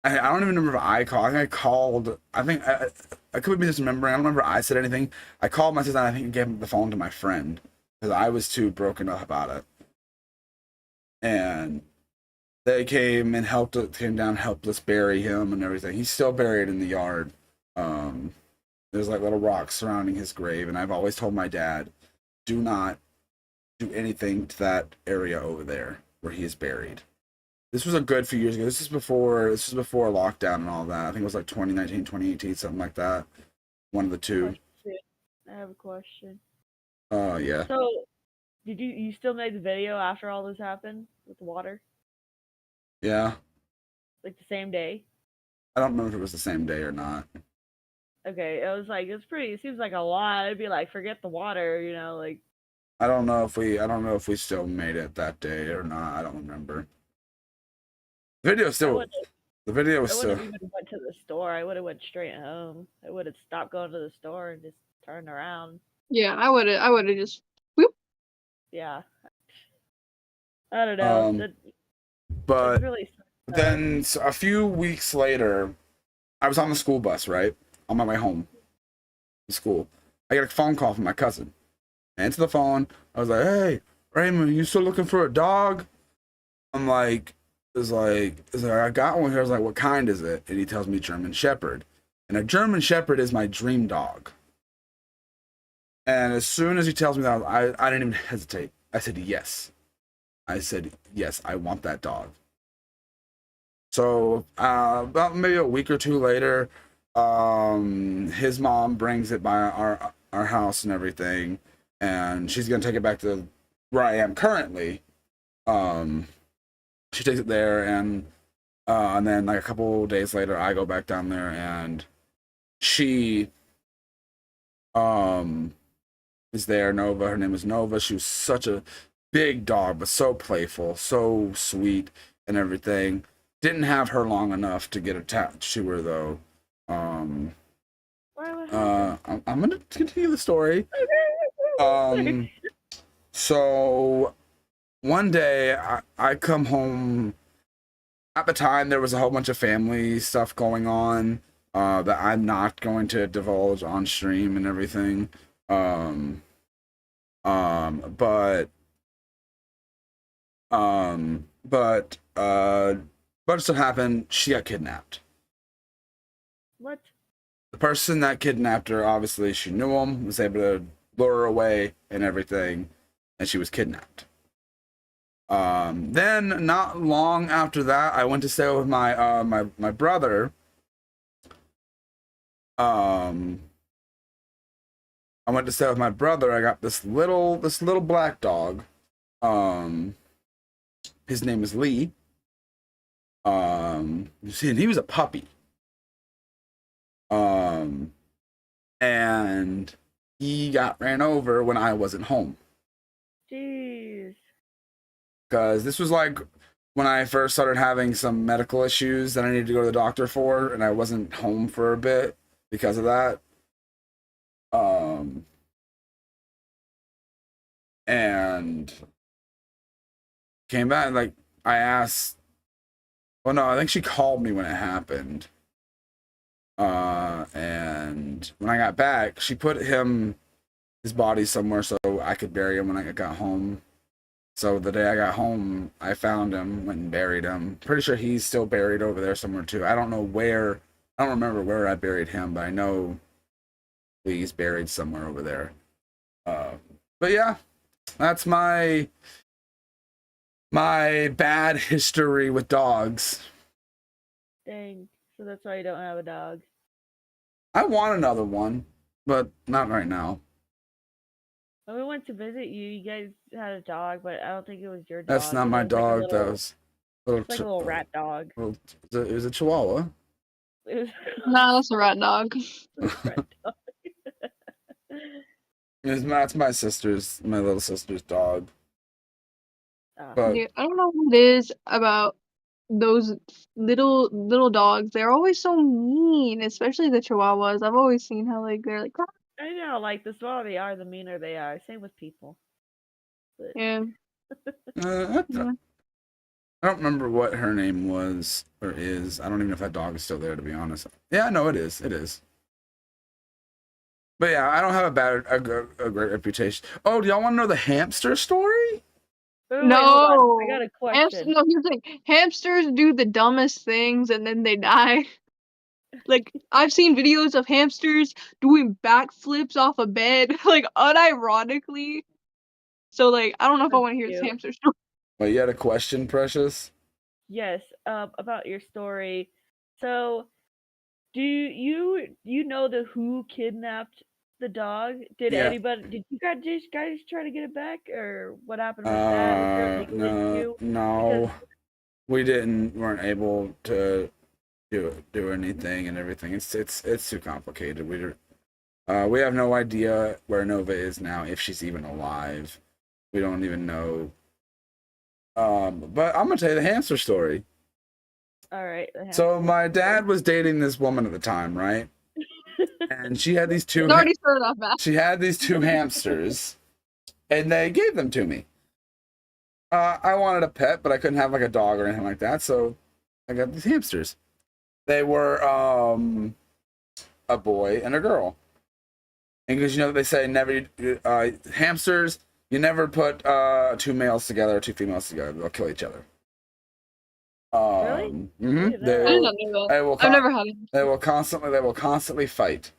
I don't even remember if I called. I think I called. I could be misremembering. I don't remember if I said anything. I called my sister and I think I gave the phone to my friend because I was too broken up about it. And they came and came down, helped us bury him and everything. He's still buried in the yard. There's like little rocks surrounding his grave, and I've always told my dad, do not do anything to that area over there where he is buried. This was a good few years ago. This was before lockdown and all that. I think it was like 2019, 2018, something like that. One of the two. I have a question. Yeah. So, did you still make the video after all this happened with the water? Yeah. Like the same day? I don't remember if it was the same day or not. Okay, it seems like a lot. It'd be like, forget the water, like. I don't know if we still made it that day or not. I don't remember. The video was still. I would have even went to the store. I would have went straight home. I would have stopped going to the store and just turned around. Yeah, I would have just. Whoop. Yeah. I don't know. But really then a few weeks later, I was on the school bus, right? On my way home from school. I get a phone call from my cousin. I answer the phone. I was like, hey, Raymond, you still looking for a dog? I'm like, it's like, I got one here. I was like, what kind is it? And he tells me German Shepherd. And a German Shepherd is my dream dog. And as soon as he tells me that, I didn't even hesitate. I said, yes. I want that dog. So about maybe a week or two later, his mom brings it by our house and everything, and she's gonna take it back to where I am currently. She takes it there, and then like a couple days later, I go back down there, and she is there. Nova, her name is Nova. She was such a big dog, but so playful, so sweet, and everything. Didn't have her long enough to get attached to her though. I'm gonna continue the story. So one day I come home. At the time, there was a whole bunch of family stuff going on that I'm not going to divulge on stream and everything. But it so happened she got kidnapped. What? The person that kidnapped her, obviously she knew him, was able to lure her away and everything, and she was kidnapped. Then not long after that, I went to stay with my brother. I went to stay with my brother. I got this little black dog. His name is Lee. You see, and he was a puppy. And he got ran over when I wasn't home. Jeez. Because this was like when I first started having some medical issues that I needed to go to the doctor for, and I wasn't home for a bit because of that. And came back, like, I asked, well, no, I think she called me when it happened. And when I got back, she put his body somewhere so I could bury him when I got home. So the day I got home, I found him, went and buried him. Pretty sure he's still buried over there somewhere too. I don't remember where I buried him, but I know he's buried somewhere over there. But yeah, that's my bad history with dogs. Dang. So that's why you don't have a dog. I want another one, but not right now. When we went to visit you, you guys had a dog, but I don't think it was your That's dog. not my It was like a dog. That little, was little, it's like a little rat dog. it was a Chihuahua. It was, Nah, that's a rat dog. it was a rat dog. That's my little sister's dog. But Dude, I don't know what it is about those little dogs. They're always so mean, especially the Chihuahuas. I've always seen how like they're like, I know, like the smaller they are, the meaner they are. Same with people. But yeah. I Yeah. don't remember what her name was or is. I don't even know if that dog is still there, to be honest. Yeah, no, it is. It is. But yeah, I don't have a great reputation. Oh, do y'all want to know the hamster story? wait, hold on. No. I got a question. No, here's the thing. Hamsters do the dumbest things and then they die. Like, I've seen videos of hamsters doing backflips off a bed, like, unironically. So, like, I don't know if I That's want to hear this cute. hamster story. Wait, you had a question, Precious? Yes, about your story. So, do you know the who kidnapped the dog? Did Yeah. did you guys try to get it back, or what happened with that? Was there a legal issue? No, we weren't able to do anything and everything. It's too complicated. We have no idea where Nova is now, if she's even alive. We don't even know. But I'm gonna tell you the hamster story. All right. So my dad was dating this woman at the time, right? And she had these two. It's already started off bad. She had these two hamsters, and they gave them to me. I wanted a pet, but I couldn't have like a dog or anything like that, so I got these hamsters. They were a boy and a girl. And because they say never hamsters, you never put two males together or two females together; they'll kill each other. Really? Mm-hmm. I did not know that. I've never had it. They will constantly fight.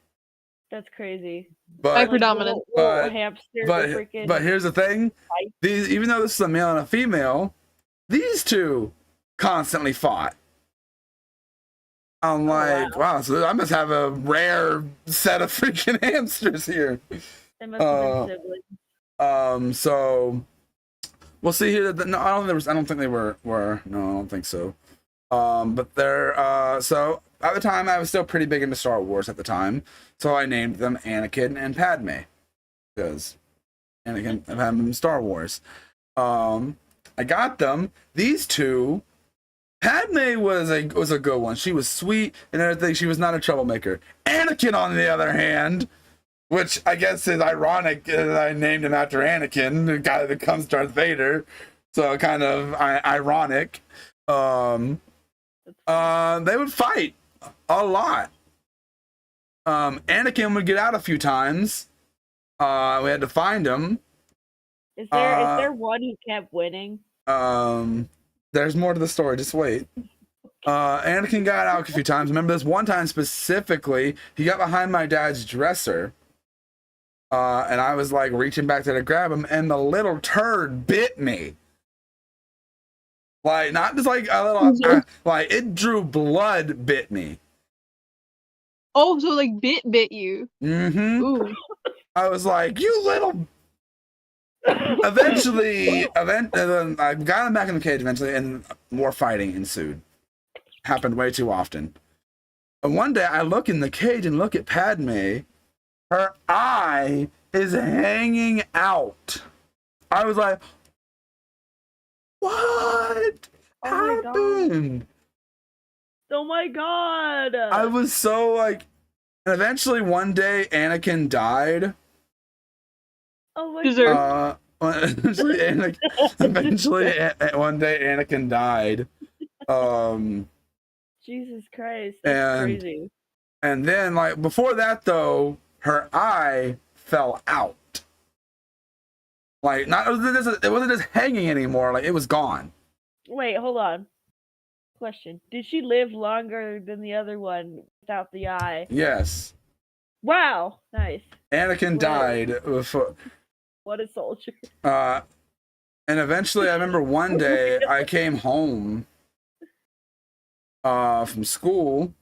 That's crazy. But Hyperdominant. Little hamsters are freaking but here's the thing: fight. these, even though this is a male and a female, these two constantly fought. I'm like, wow, so I must have a rare set of freaking hamsters here. They must have been siblings. So we'll see here. No, I don't think they were. No, I don't think so. But they're so at the time I was still pretty big into Star Wars at the time, so I named them Anakin and Padme because Anakin and Padme in Star Wars. I got them. These two. Padme was a good one. She was sweet and everything. She was not a troublemaker. Anakin, on the other hand, which I guess is ironic that I named him after Anakin, the guy that becomes Darth Vader. So kind of ironic. They would fight a lot. Anakin would get out a few times. We had to find him. Is there one who kept winning? There's more to the story. Just wait. Anakin got out a few times. Remember this one time specifically, he got behind my dad's dresser. And I was like reaching back there to grab him, and the little turd bit me. Like, not just like a little, like it drew blood, bit me. Oh, so like bit you. Mm-hmm. Ooh. I was like, you little. Eventually, I got him back in the cage eventually, and more fighting ensued. Happened way too often. And one day, I look in the cage and look at Padme. Her eye is hanging out. I was like, what happened? Oh my god! I was so like, and eventually one day Anakin died. Oh my god. Eventually one day Anakin died. Jesus Christ, that's crazy. And then like before that though, her eye fell out. Like it wasn't just hanging anymore, like it was gone. Wait, hold on. Question. Did she live longer than the other one without the eye? Yes. Wow, nice. Anakin died before. What a soldier. And eventually I remember one day I came home from school.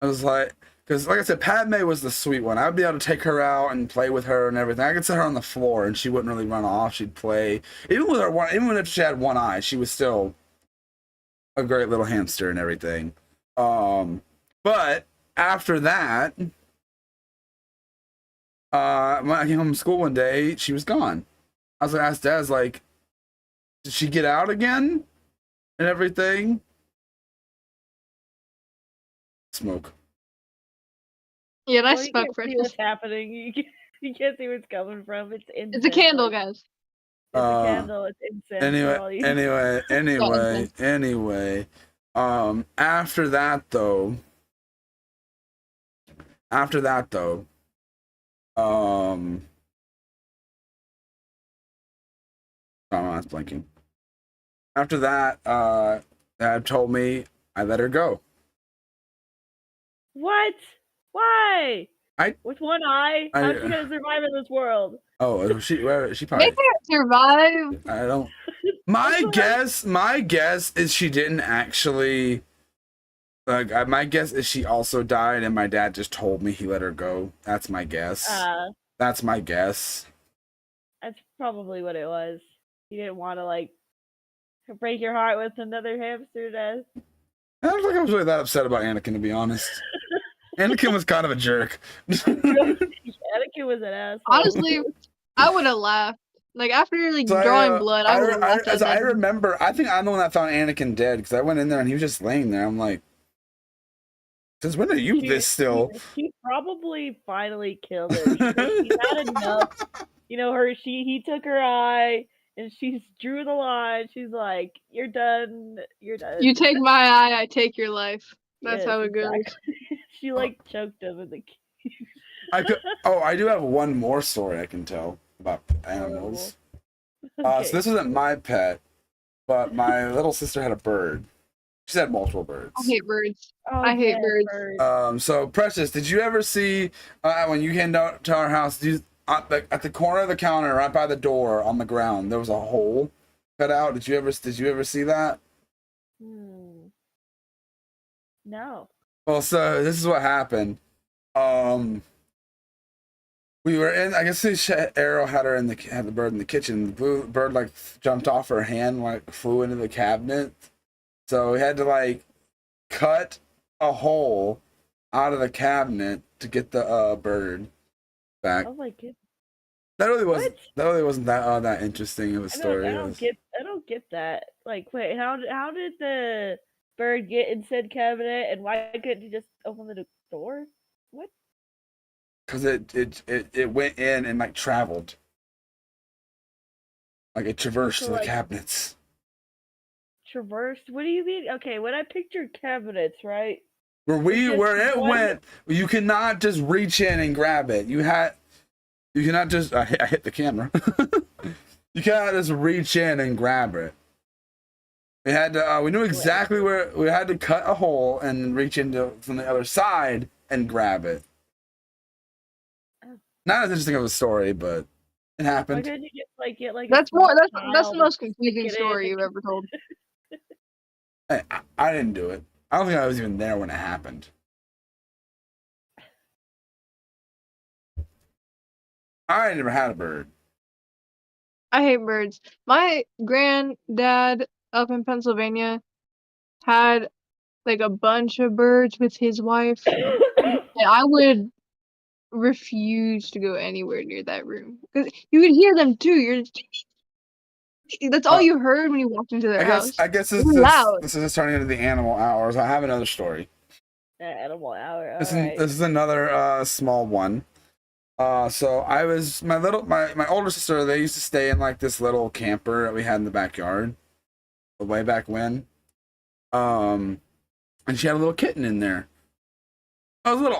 I was like, because like I said, Padme was the sweet one. I'd be able to take her out and play with her and everything. I could set her on the floor and she wouldn't really run off. She'd play. Even with her one, even if she had one eye, she was still a great little hamster and everything. But after that, when I came home from school one day, she was gone. I was like, asked Dad, like, did she get out again and everything? Smoke. Yeah, nice Well, you smoke, can't see Precious. what's happening. You can't see where it's coming from. It's incense. It's a candle, like, guys. It's a candle. It's incense. for all you- Anyway. After that though, oh, that's blinking. After that, Dad told me I let her go. What? Why? I- With one eye? How's she gonna survive in this world? Oh, she probably. They can't survive. I don't. My guess is she didn't actually. Like, my guess is she also died, and my dad just told me he let her go. That's my guess. That's my guess. That's probably what it was. He didn't want to like break your heart with another hamster death. I don't think I was really that upset about Anakin, to be honest. Anakin was kind of a jerk. Anakin was an asshole. Honestly, I would have laughed. Like after like So drawing blood, I would have laughed. as I remember, I think I'm the one that found Anakin dead because I went in there and he was just laying there. I'm like, since when are you this still? He probably finally killed him. He had enough. You know, he took her eye and she drew the line. She's like, "You're done. You're done." You take my eye, I take your life. That's Yes, how it goes. exactly. She like choked him in the cage. I do have one more story I can tell about animals. Okay. So this isn't my pet, but my little sister had a bird. She's had multiple birds. I hate birds. Oh, I hate birds. So Precious, did you ever see when you came down to our house? At the corner of the counter, right by the door on the ground, there was a hole cut out. Did you ever see that? No. Well, so this is what happened. We were in. I guess Arrow had the bird in the kitchen. The bird like jumped off her hand, like flew into the cabinet. So we had to like cut a hole out of the cabinet to get the bird back. Oh my goodness. That really wasn't that interesting of a story. I don't get that. Like, wait, how did the bird get in said cabinet, and why couldn't you just open the door? What? Because it went in and like traveled, like it traversed So, the cabinets. Traversed? What do you mean? Okay, when I pictured cabinets, right? Where it went, you cannot just reach in and grab it. You cannot just. I hit the camera. You cannot just reach in and grab it. We had to. We knew exactly where we had to cut a hole and reach into from the other side and grab it. Not as interesting of a story, but it happened. Why couldn't you get like That's the child most and confusing stick it in story and- you've ever told. Hey, I didn't do it. I don't think I was even there when it happened. I never had a bird. I hate birds. My granddad up in Pennsylvania had like a bunch of birds with his wife. And I would refuse to go anywhere near that room because you could hear them too. That's all you heard when you walked into their house. I guess this is turning into the animal hours. I have another story. Animal hour. This is another small one. So I was my older sister. They used to stay in like this little camper that we had in the backyard, way back when. And she had a little kitten in there. It was a little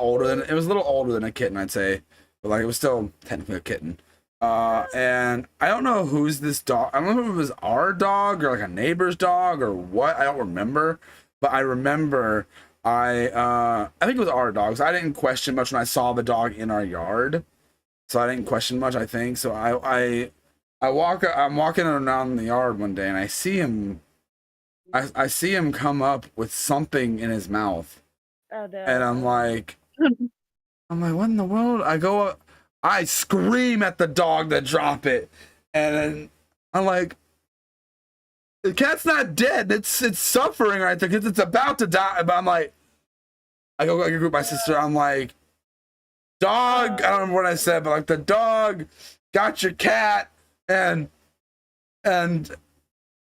older than a kitten, I'd say, but like it was still technically a kitten. And I don't know who's this dog. I don't know if it was our dog or like a neighbor's dog or what. I don't remember, but I remember I think it was our dogs. I didn't question much when I saw the dog in our yard, so I didn't question much. I think so. I'm walking around the yard one day and I see him. I see him come up with something in his mouth, Oh, no. and I'm like, I'm like, what in the world? I scream at the dog to drop it, and then I'm like, the cat's not dead. It's suffering right there because it's about to die. But I'm like, I go group my sister. I'm like, dog. I don't remember what I said, but like the dog got your cat, and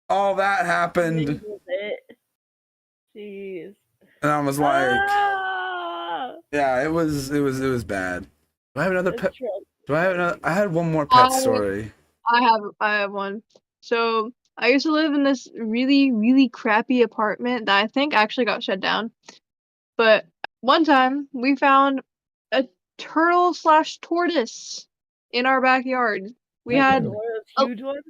all that happened. Jeez. And I was like, yeah, it was bad. Do I have another pet? Do I have another? I had one more pet story. I have one. So I used to live in this really, really crappy apartment that I think actually got shut down. But one time we found a turtle/tortoise in our backyard. We had one of those huge ones.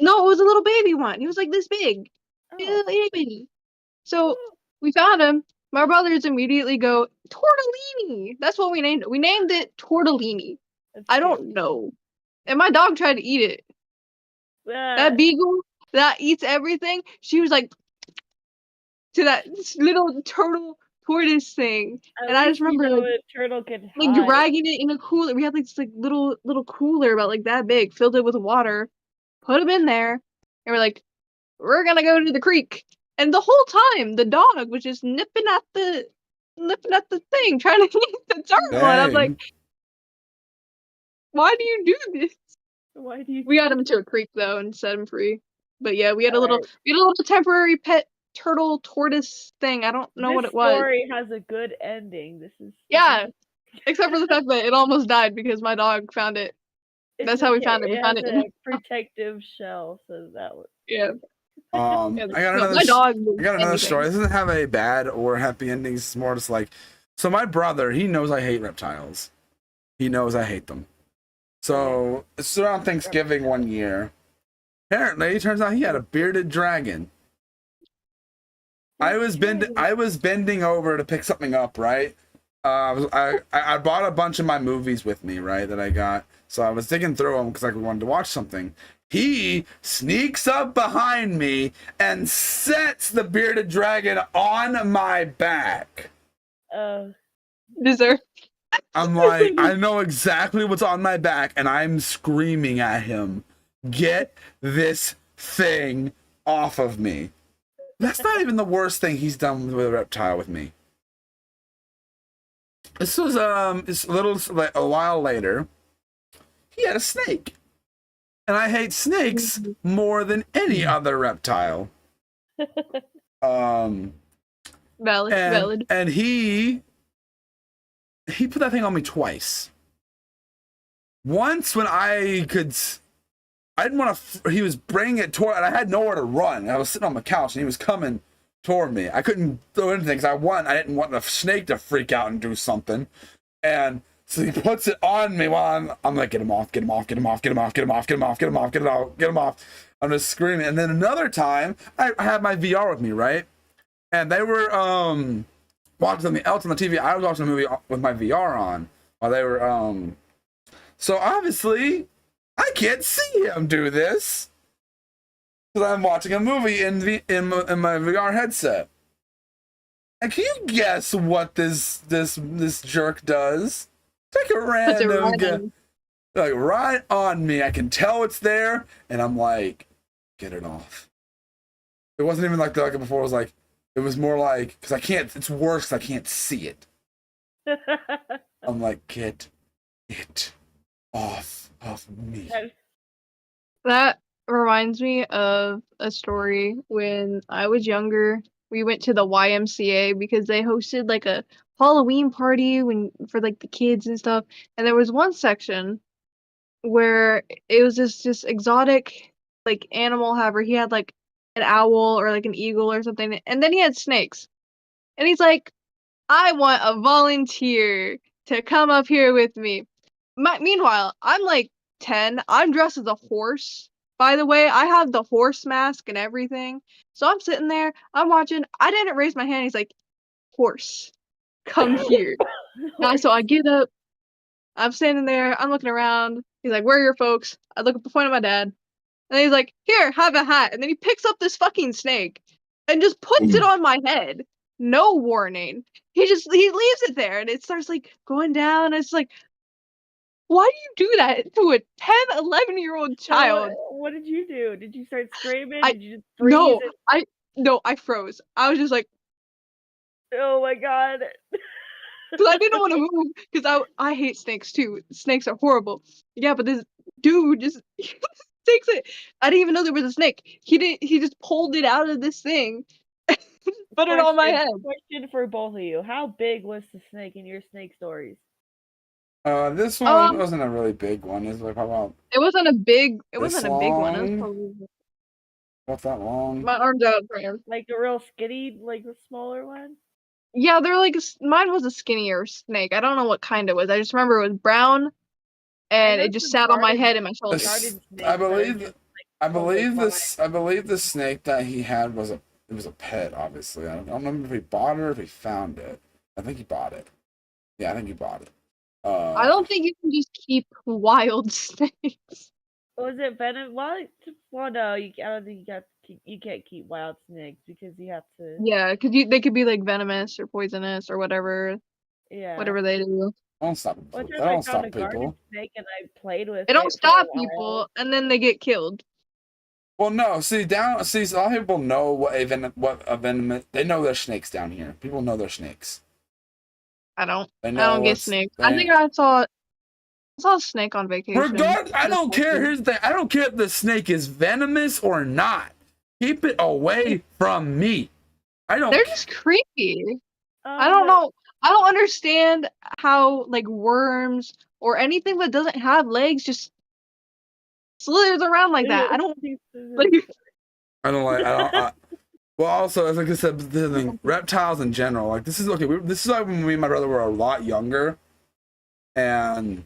No, it was a little baby one. He was like this big, itty bitty. So we found him. My brothers immediately go, tortellini. That's what we named it. We named it tortellini. I don't know. And my dog tried to eat it. That beagle that eats everything, she was like to that little turtle tortoise thing. And I just remember a turtle can like dragging it in a cooler. We had like this like little cooler about like that big, filled it with water, put him in there, and we're like, we're gonna go to the creek. And the whole time, the dog was just nipping at the thing, trying to eat the turtle. Dang. And I'm like, why do you do this? Why do you? We got him to a creek though and set him free. But yeah, we had a little temporary pet turtle tortoise thing. I don't know what it was. This story has a good ending. Except for the fact that it almost died because my dog found it. That's how we found it. We found it in a protective shell, so that was I got another story. This doesn't have a bad or happy ending. It's more just like, so my brother, he knows I hate reptiles. He knows I hate them. So it's around Thanksgiving one year. Apparently, it turns out he had a bearded dragon. I was bending over to pick something up, right? I bought a bunch of my movies with me, right, that I got. So I was digging through them because I wanted to watch something. He sneaks up behind me and sets the bearded dragon on my back. Deserve. I'm like, I know exactly what's on my back, and I'm screaming at him, get this thing off of me. That's not even the worst thing he's done with a reptile with me. This was it's a while later. He had a snake, and I hate snakes more than any other reptile. Valid. And he put that thing on me twice. Once when I didn't want to. He was bringing it toward, and I had nowhere to run. I was sitting on the couch, and he was coming toward me. I couldn't do anything because I didn't want the snake to freak out and do something. And so he puts it on me while I'm like, get him off. I'm just screaming. And then another time, I had my VR with me, right? And they were watching something else on the TV. I was watching a movie with my VR on while they were so obviously I can't see him do this because I'm watching a movie in my VR headset. And can you guess what this jerk does? Take a random like right on me. I can tell it's there, and I'm like, get it off. It wasn't even like before. It was like, it was more like, because I can't. It's worse. I can't see it. I'm like, get it off of me. That reminds me of a story when I was younger. We went to the YMCA because they hosted like a Halloween party for like the kids and stuff. And there was one section where it was this exotic like animal haver. He had like an owl or like an eagle or something, and then he had snakes. And he's like, I want a volunteer to come up here with me. Meanwhile, I'm like 10. I'm dressed as a horse. By the way, I have the horse mask and everything. So I'm sitting there, I'm watching. I didn't raise my hand. He's like, horse, come here. So I get up. I'm standing there. I'm looking around. He's like, where are your folks? I look at the point of my dad. And he's like, here, have a hat. And then he picks up this fucking snake and just puts it on my head. no warning. He leaves it there, and it starts like going down. And it's like, why do you do that to a 10, 11-year-old child? What did you do? Did you start screaming? I Did you just freeze? I froze. I was just like, Oh my god. because I didn't want to move, because I hate snakes too. Snakes are horrible. Yeah, but this dude just takes it. I didn't even know there was a snake. He just pulled it out of this thing, put it on my head. Question for both of you: how big was the snake in your snake stories? This one wasn't a really big one. It's like about. It wasn't a big one. It this was long? probably Not that long. my arms out for him. Like a real skinny, like a smaller one? Yeah, they're like mine was a skinnier snake. I don't know what kind it was. I just remember it was brown, and it just sat on my head and my shoulders. I believe the snake that he had was a pet. Obviously, I don't remember if he bought it or if he found it. I think he bought it. Yeah, I think he bought it. I don't think you can just keep wild snakes. Was it venom? Well, no, I don't think you can't keep wild snakes because you have to. Yeah, because they could be like venomous or poisonous or whatever. Yeah. Whatever they do. Don't stop. That don't stop people. Snake and I played with it. Don't stop people, and then they get killed. Well, no. See, a lot of people know what a venomous. They know there's snakes down here. People know there's snakes. I don't get snakes. I think I saw a snake on vacation. I don't care. Here's the thing. I don't care if the snake is venomous or not. Keep it away from me. They're just creepy. I don't know. I don't understand how like worms or anything that doesn't have legs just slithers around like that. I don't like. Well, also, as like I said, the thing, reptiles in general, like this is okay. This is like when me and my brother were a lot younger, and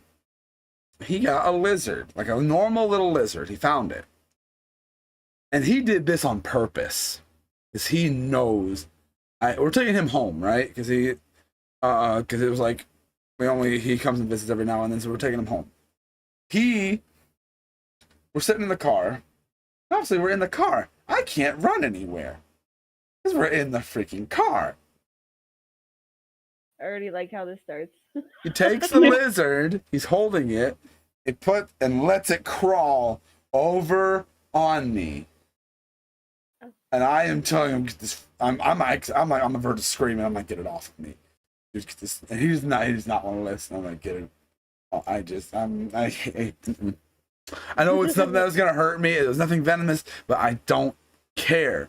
he got a lizard, like a normal little lizard. He found it, and he did this on purpose, because he knows. We're taking him home, right? Because it was like he comes and visits every now and then, so we're taking him home. We're sitting in the car. Obviously, we're in the car. I can't run anywhere. Because we're in the freaking car. I already like how this starts. He takes the lizard, he's holding it, and lets it crawl over on me. And I am telling him, get this. I'm like, I'm a verge of screaming. I'm like, get it off of me. And he's not want to listen. I'm like, get it. I know it's something that was gonna hurt me. It was nothing venomous, but I don't care.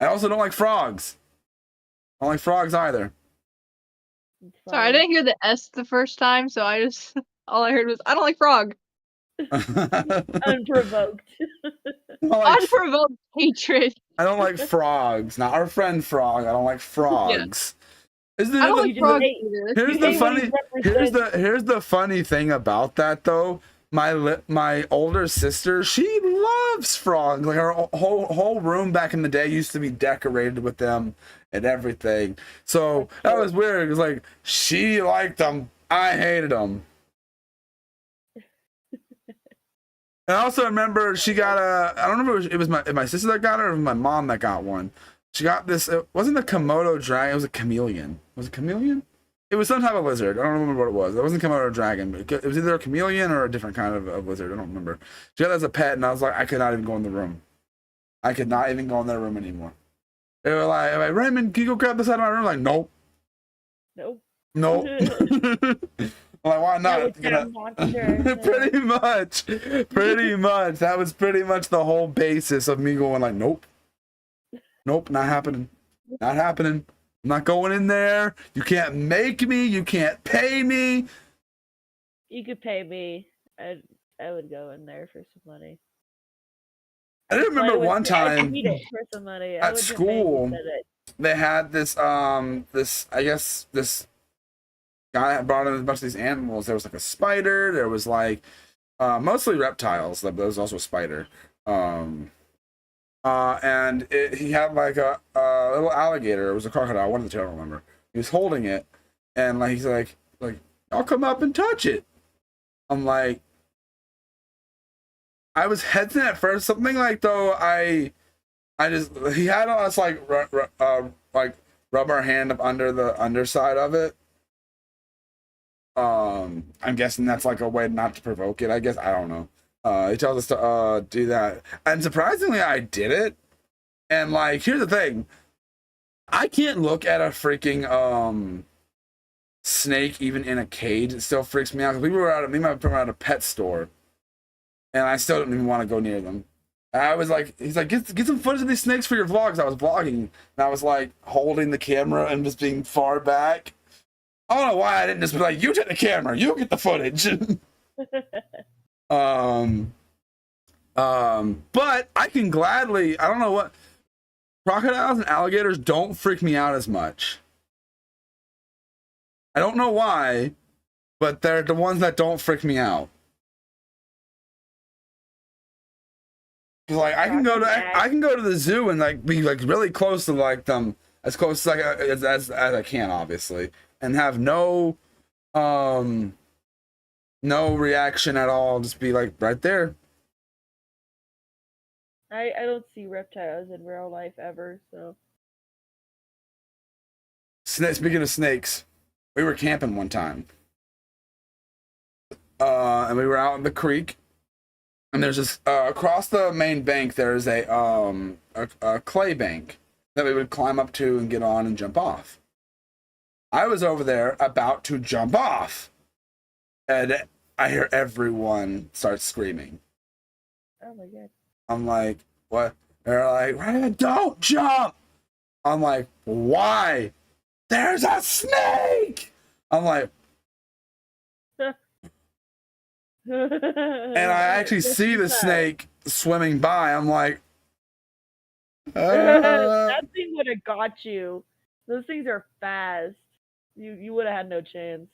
I also don't like frogs. I don't like frogs either. Sorry, I didn't hear the S the first time, so all I heard was, I don't like frog. Unprovoked. Unprovoked hatred. I don't like frogs. Not our friend Frog. I don't like frogs. Yeah. I don't like frogs either. Here's the funny thing about that though. My older sister, she loves frogs. Like her whole room back in the day used to be decorated with them and everything. So that was weird. It was like she liked them, I hated them. And I also remember she got I don't remember if it was my sister that got it or my mom that got one. She got this. It wasn't a Komodo dragon. It was a chameleon. Was it chameleon? It was some type of lizard. I don't remember what it was. It wasn't Komodo dragon, but it was either a chameleon or a different kind of lizard. I don't remember. She got that as a pet, and I was like, I could not even go in the room. I could not even go in that room anymore. They were like, Raymond, can you go grab this out of my room? I'm like, nope. Nope. I'm like, why not? Pretty much. That was pretty much the whole basis of me going like, nope, not happening. I'm not going in there. You can't make me. You can't pay me. You could pay me. I would go in there for some money. I remember one time for some money. at school, they had this guy brought in a bunch of these animals. There was like a spider. There was like mostly reptiles. There was also a spider. And he had like a little alligator. It was a crocodile. One of the two, I don't remember. He was holding it, and like he's like, I'll come up and touch it. I'm like, I was hesitant at first. Something like though he had us like rub our hand up under the underside of it. I'm guessing that's like a way not to provoke it. I guess I don't know. He tells us to do that, and surprisingly, I did it. And like, here's the thing: I can't look at a freaking snake even in a cage. It still freaks me out. We were at a pet store, and I still didn't even want to go near them. I was like, he's like, get some footage of these snakes for your vlogs. I was vlogging, and I was like holding the camera and just being far back. I don't know why I didn't just be like, you take the camera, you get the footage. But I can gladly, I don't know what, crocodiles and alligators don't freak me out as much. I don't know why, but they're the ones that don't freak me out. Like I can go to the zoo and like be like really close to like them, as close like as I can, obviously, and have no reaction at all. Just be like right there. I don't see reptiles in real life ever, so. Speaking of snakes, we were camping one time, and we were out in the creek. And there's this across the main bank. There's a clay bank that we would climb up to and get on and jump off. I was over there about to jump off, and I hear everyone start screaming. Oh my god! I'm like, what? They're like, Ryan, don't jump. I'm like, why? There's a snake. I'm like. And I actually see the snake swimming by. I'm like, that thing would have got you. Those things are fast. You would have had no chance.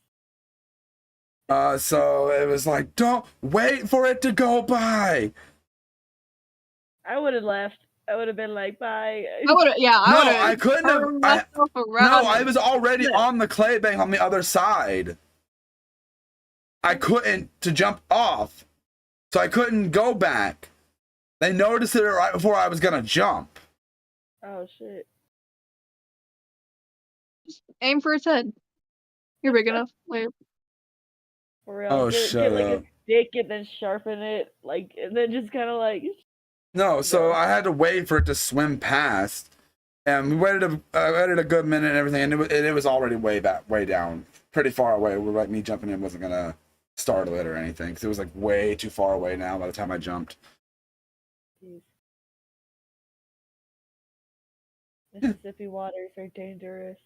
So it was like, don't wait for it to go by. I would have left. I would have been like, bye. I would have, yeah. I couldn't have. I was already on the clay bank on the other side. I couldn't to jump off, so I couldn't go back. They noticed it right before I was gonna jump. Oh shit! Just aim for its head. You're big enough. Wait. For real. Oh, get like a stick and then sharpen it, like, and then just kind of like. No, so I had to wait for it to swim past, and we waited a good minute and everything, and it was already way down, pretty far away. Where like me jumping in wasn't gonna startle it or anything, because it was like way too far away now by the time I jumped. Mississippi waters are dangerous.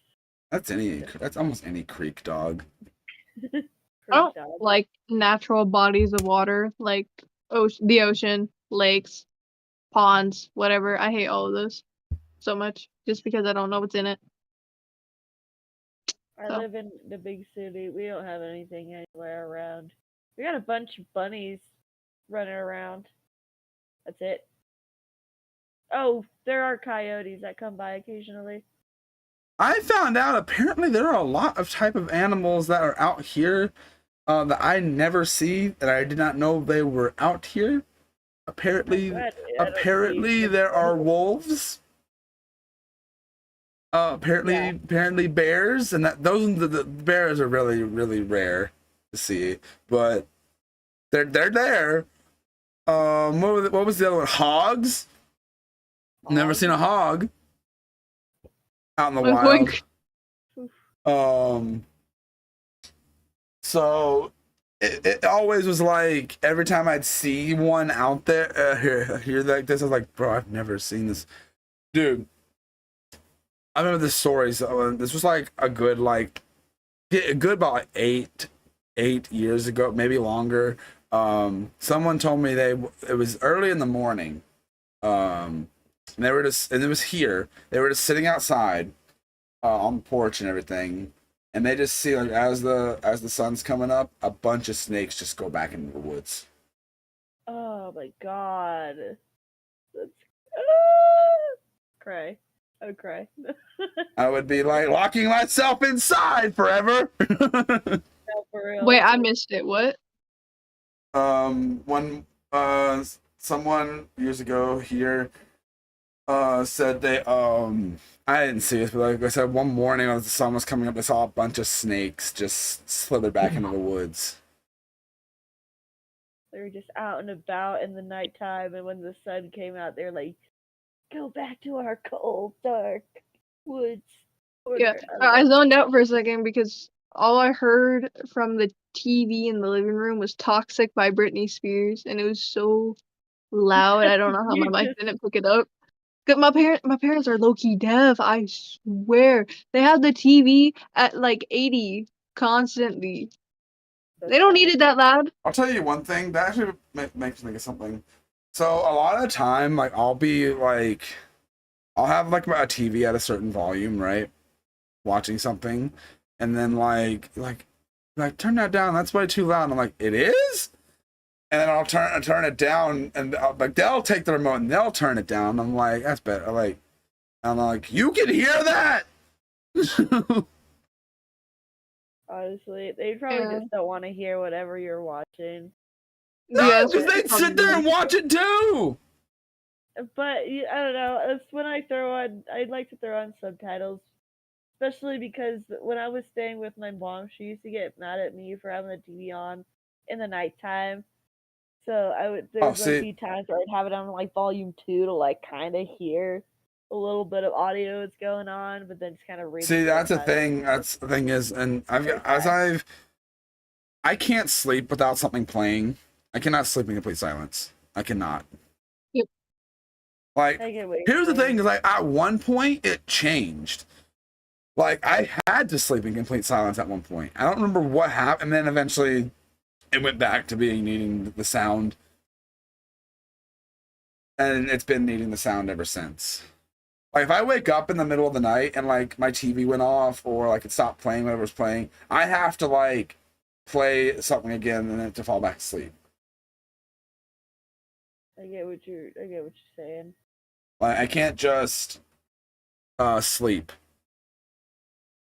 That's almost any creek, dog. I don't like natural bodies of water, like the ocean, lakes, ponds, whatever. I hate all of those so much, just because I don't know what's in it. I live in the big city. We don't have anything anywhere around. We got a bunch of bunnies running around. That's it. Oh, there are coyotes that come by occasionally. I found out apparently there are a lot of type of animals that are out here that I never see, that I did not know they were out here. Apparently there are wolves. Apparently bears, and the bears are really, really rare to see, but they're there. What was the other one? Hogs. Never seen a hog out in the wild. So it always was like every time I'd see one out there, hear like this, I was like, bro, I've never seen this, dude. I remember this story. So this was like a good about like eight years ago, maybe longer. Someone told me it was early in the morning. And they were just, and it was here. They were just sitting outside on the porch and everything, and they just see like as the sun's coming up, a bunch of snakes just go back into the woods. Oh my god! That's cry. I would cry. I would be like locking myself inside forever. No, for real. Wait, I missed it. What? When someone years ago here said they I didn't see this, but like I said, one morning as the sun was coming up, they saw a bunch of snakes just slither back into the woods. They were just out and about in the nighttime, and when the sun came out, they're like, "Go back to our cold, dark woods." Yeah, I zoned out for a second because all I heard from the TV in the living room was "Toxic" by Britney Spears, and it was so loud. I don't know how my mic didn't pick it up. My parents are low-key deaf, I swear. They have the TV at like 80 constantly. They don't need it that loud. I'll tell you one thing that actually makes me think of something. So a lot of the time, like I'll have like a TV at a certain volume, right? Watching something, and then like turn that down. That's way too loud. And I'm like, it is. And then I'll turn it down, and like they'll take the remote and they'll turn it down. I'm like, that's better. Like, I'm like, you can hear that. Honestly, they probably just don't want to hear whatever you're watching. No, because they'd sit there and watch it too. But I don't know. It's when I'd like to throw on subtitles, especially because when I was staying with my mom, she used to get mad at me for having the TV on in the nighttime. So there's a few times where I'd have it on like volume 2 to like kind of hear a little bit of audio that's going on, but then just kind of read. See, that's the thing. That's the thing is, and I can't sleep without something playing. I cannot sleep in complete silence. I cannot. Yep. Like, here's the thing: is like at one point it changed. Like I had to sleep in complete silence at one point. I don't remember what happened, and then eventually it went back to needing the sound, and it's been needing the sound ever since. Like if I wake up in the middle of the night and like my TV went off or like it stopped playing whatever's playing, I have to like play something again and then to fall back to sleep. I get what you're saying. Like I can't just sleep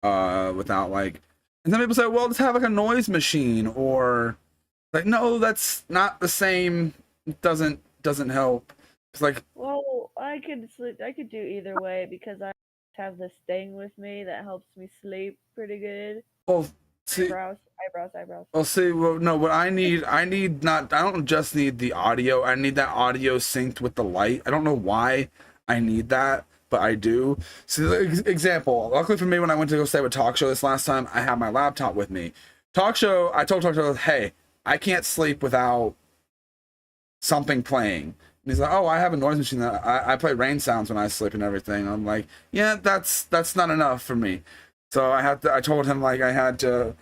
without like. And some people say, well, let's have like a noise machine, or like, no, that's not the same. It doesn't help. It's like, well, I could do either way because I have this thing with me that helps me sleep pretty good. Well, see, eyebrows. Well, see, well, no, what I need not. I don't just need the audio. I need that audio synced with the light. I don't know why I need that, but I do. So, example. Luckily for me, when I went to go stay with Talk Show this last time, I had my laptop with me. I told Talk Show, hey, I can't sleep without something playing. And he's like, oh, I have a noise machine that I play rain sounds when I sleep and everything. I'm like, yeah, that's not enough for me. So I told him like I had to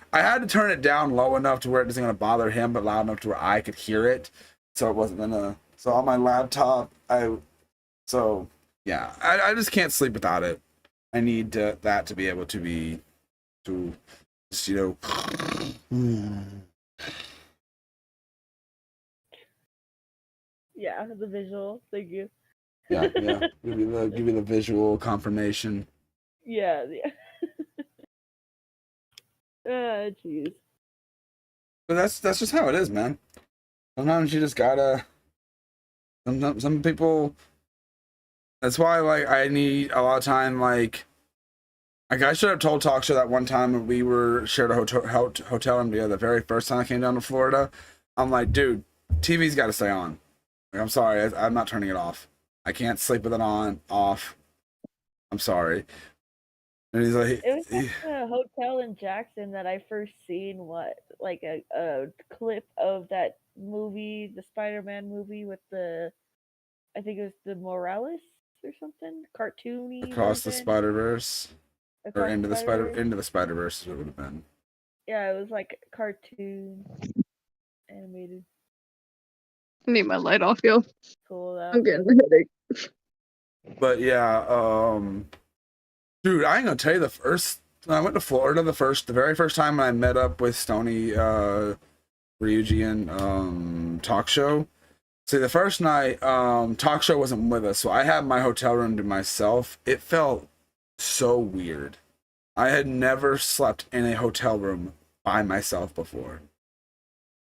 turn it down low enough to where it isn't gonna bother him, but loud enough to where I could hear it. So it wasn't gonna. So on my laptop, I just can't sleep without it. I need that to be able to just, you know. Yeah, the visual. Thank you. Yeah. Give you the visual confirmation. Yeah. Jeez. But that's just how it is, man. Sometimes you just gotta. Some people. That's why, like, I need a lot of time. Like I should have told Talk Show that one time when we shared a hotel room together. The very first time I came down to Florida, I'm like, dude, TV's got to stay on. Like, I'm sorry, I'm not turning it off. I can't sleep with it off. I'm sorry. And he's like, it was like a hotel in Jackson that I first seen a clip of that movie, the Spider-Man movie with I think it was the Morales or something, cartoony. Across the Spider-Verse, or Into the Spider-Verse is what it would have been. Yeah, it was like cartoon animated. I need my light off, yo. Cool. I'm getting a headache. But yeah, dude, I ain't gonna tell you when I went to Florida the very first time I met up with Stony Ryujian Talk Show. See, the first night, Talk Show wasn't with us, so I had my hotel room to myself. It felt so weird. I had never slept in a hotel room by myself before.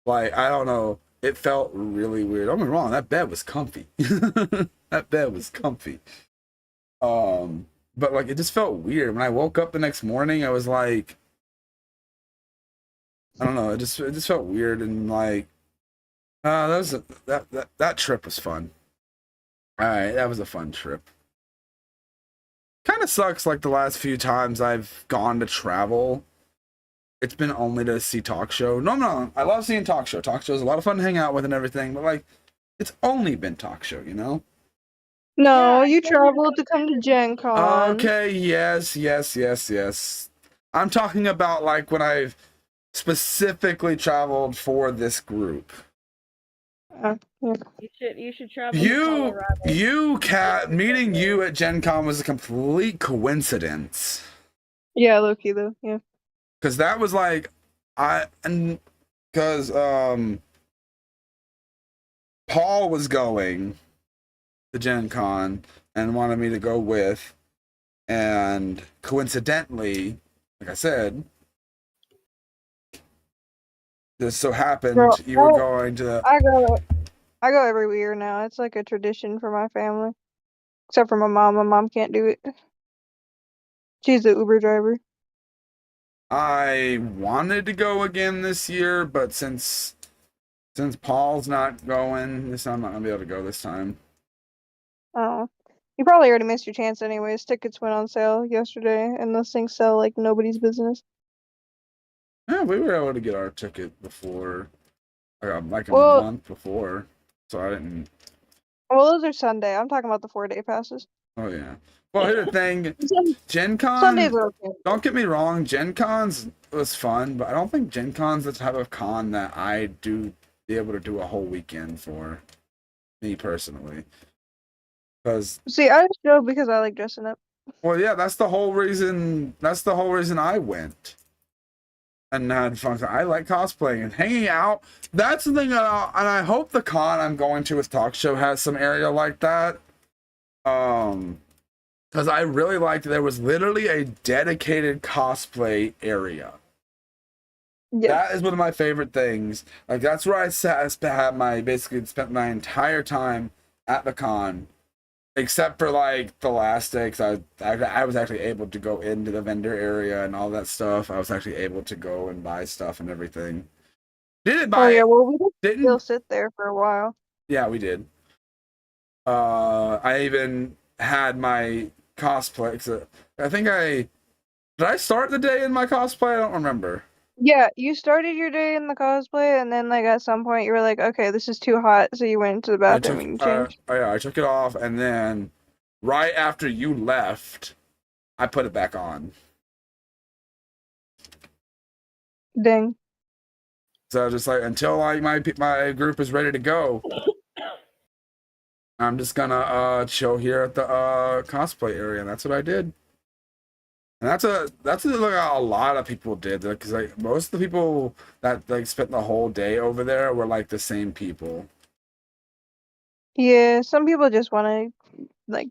Like, I don't know. It felt really weird. Don't get me wrong, that bed was comfy. That bed was comfy. But like it just felt weird. When I woke up the next morning, I was like, I don't know, it just felt weird and like that was that trip was fun. All right, that was a fun trip. Kind of sucks like the last few times I've gone to travel. It's been only to see talk show. No, I love seeing talk show. Talk show is a lot of fun to hang out with and everything, but like it's only been talk show, you know? No, Yeah, you traveled to come to Gen Con. Okay, yes. I'm talking about like when I've specifically traveled for this group. Yeah. You should travel to Colorado. Kat, meeting you at Gen Con was a complete coincidence. Yeah, low-key though, yeah. Because that was like, because Paul was going to Gen Con and wanted me to go with, and coincidentally, like I said, this so happened Girl, you were going to. I go every year now. It's like a tradition for my family. Except for my mom. My mom can't do it. She's the Uber driver. I wanted to go again this year, but since Paul's not going, I'm not gonna be able to go this time. Oh. You probably already missed your chance anyways. Tickets went on sale yesterday, and those things sell like nobody's business. Yeah, we were able to get our ticket before, like a Well, month before, so I didn't. well, those are Sunday. I'm talking about the 4-day passes. Oh yeah. Well, here's the thing, Gen Sundays Con. are okay. Don't get me wrong, Gen Cons was fun, but I don't think Gen Con's the type of con that I do be able to do a whole weekend for me personally. Because See, I just go because I like dressing up. well, yeah, that's the whole reason. That's the whole reason I went and had fun. I like cosplaying and hanging out. That's the thing, and I hope the con I'm going to with Talk Show has some area like that. Because I really liked there was literally a dedicated cosplay area. Yeah. That is one of my favorite things. Like that's where I basically spent my entire time at the con, except for like the last day, because I was actually able to go into the vendor area and all that stuff. I was actually able to go and buy stuff and everything. Didn't buy Oh yeah, it. well we did still Didn't. sit there for a while. Yeah, we did. I even had my cosplay. I think did I start the day in my cosplay? I don't remember. Yeah, you started your day in the cosplay, and then like at some point you were like, okay, this is too hot, so you went into the bathroom and changed. I took it off, and then right after you left, I put it back on. Dang. So just like until like my group is ready to go, I'm just gonna chill here at the cosplay area, and that's what I did. And that's like a lot of people did, because like most of the people that like spent the whole day over there were like the same people. Yeah, some people just want to like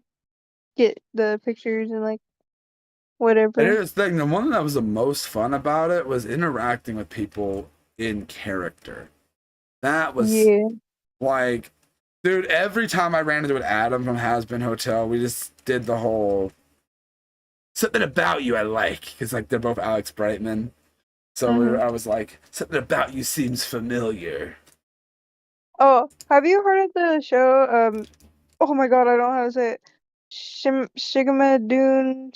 get the pictures and like And whatever. here's the thing: the one that was the most fun about it was interacting with people in character. That was Yeah. like, dude. Every time I ran into an Adam from Has Been Hotel, we just did the whole something about you I like, because like they're both Alex Brightman. So I was like, something about you seems familiar. Oh, have you heard of the show? Oh my God, I don't know how to say it. Shigamadune.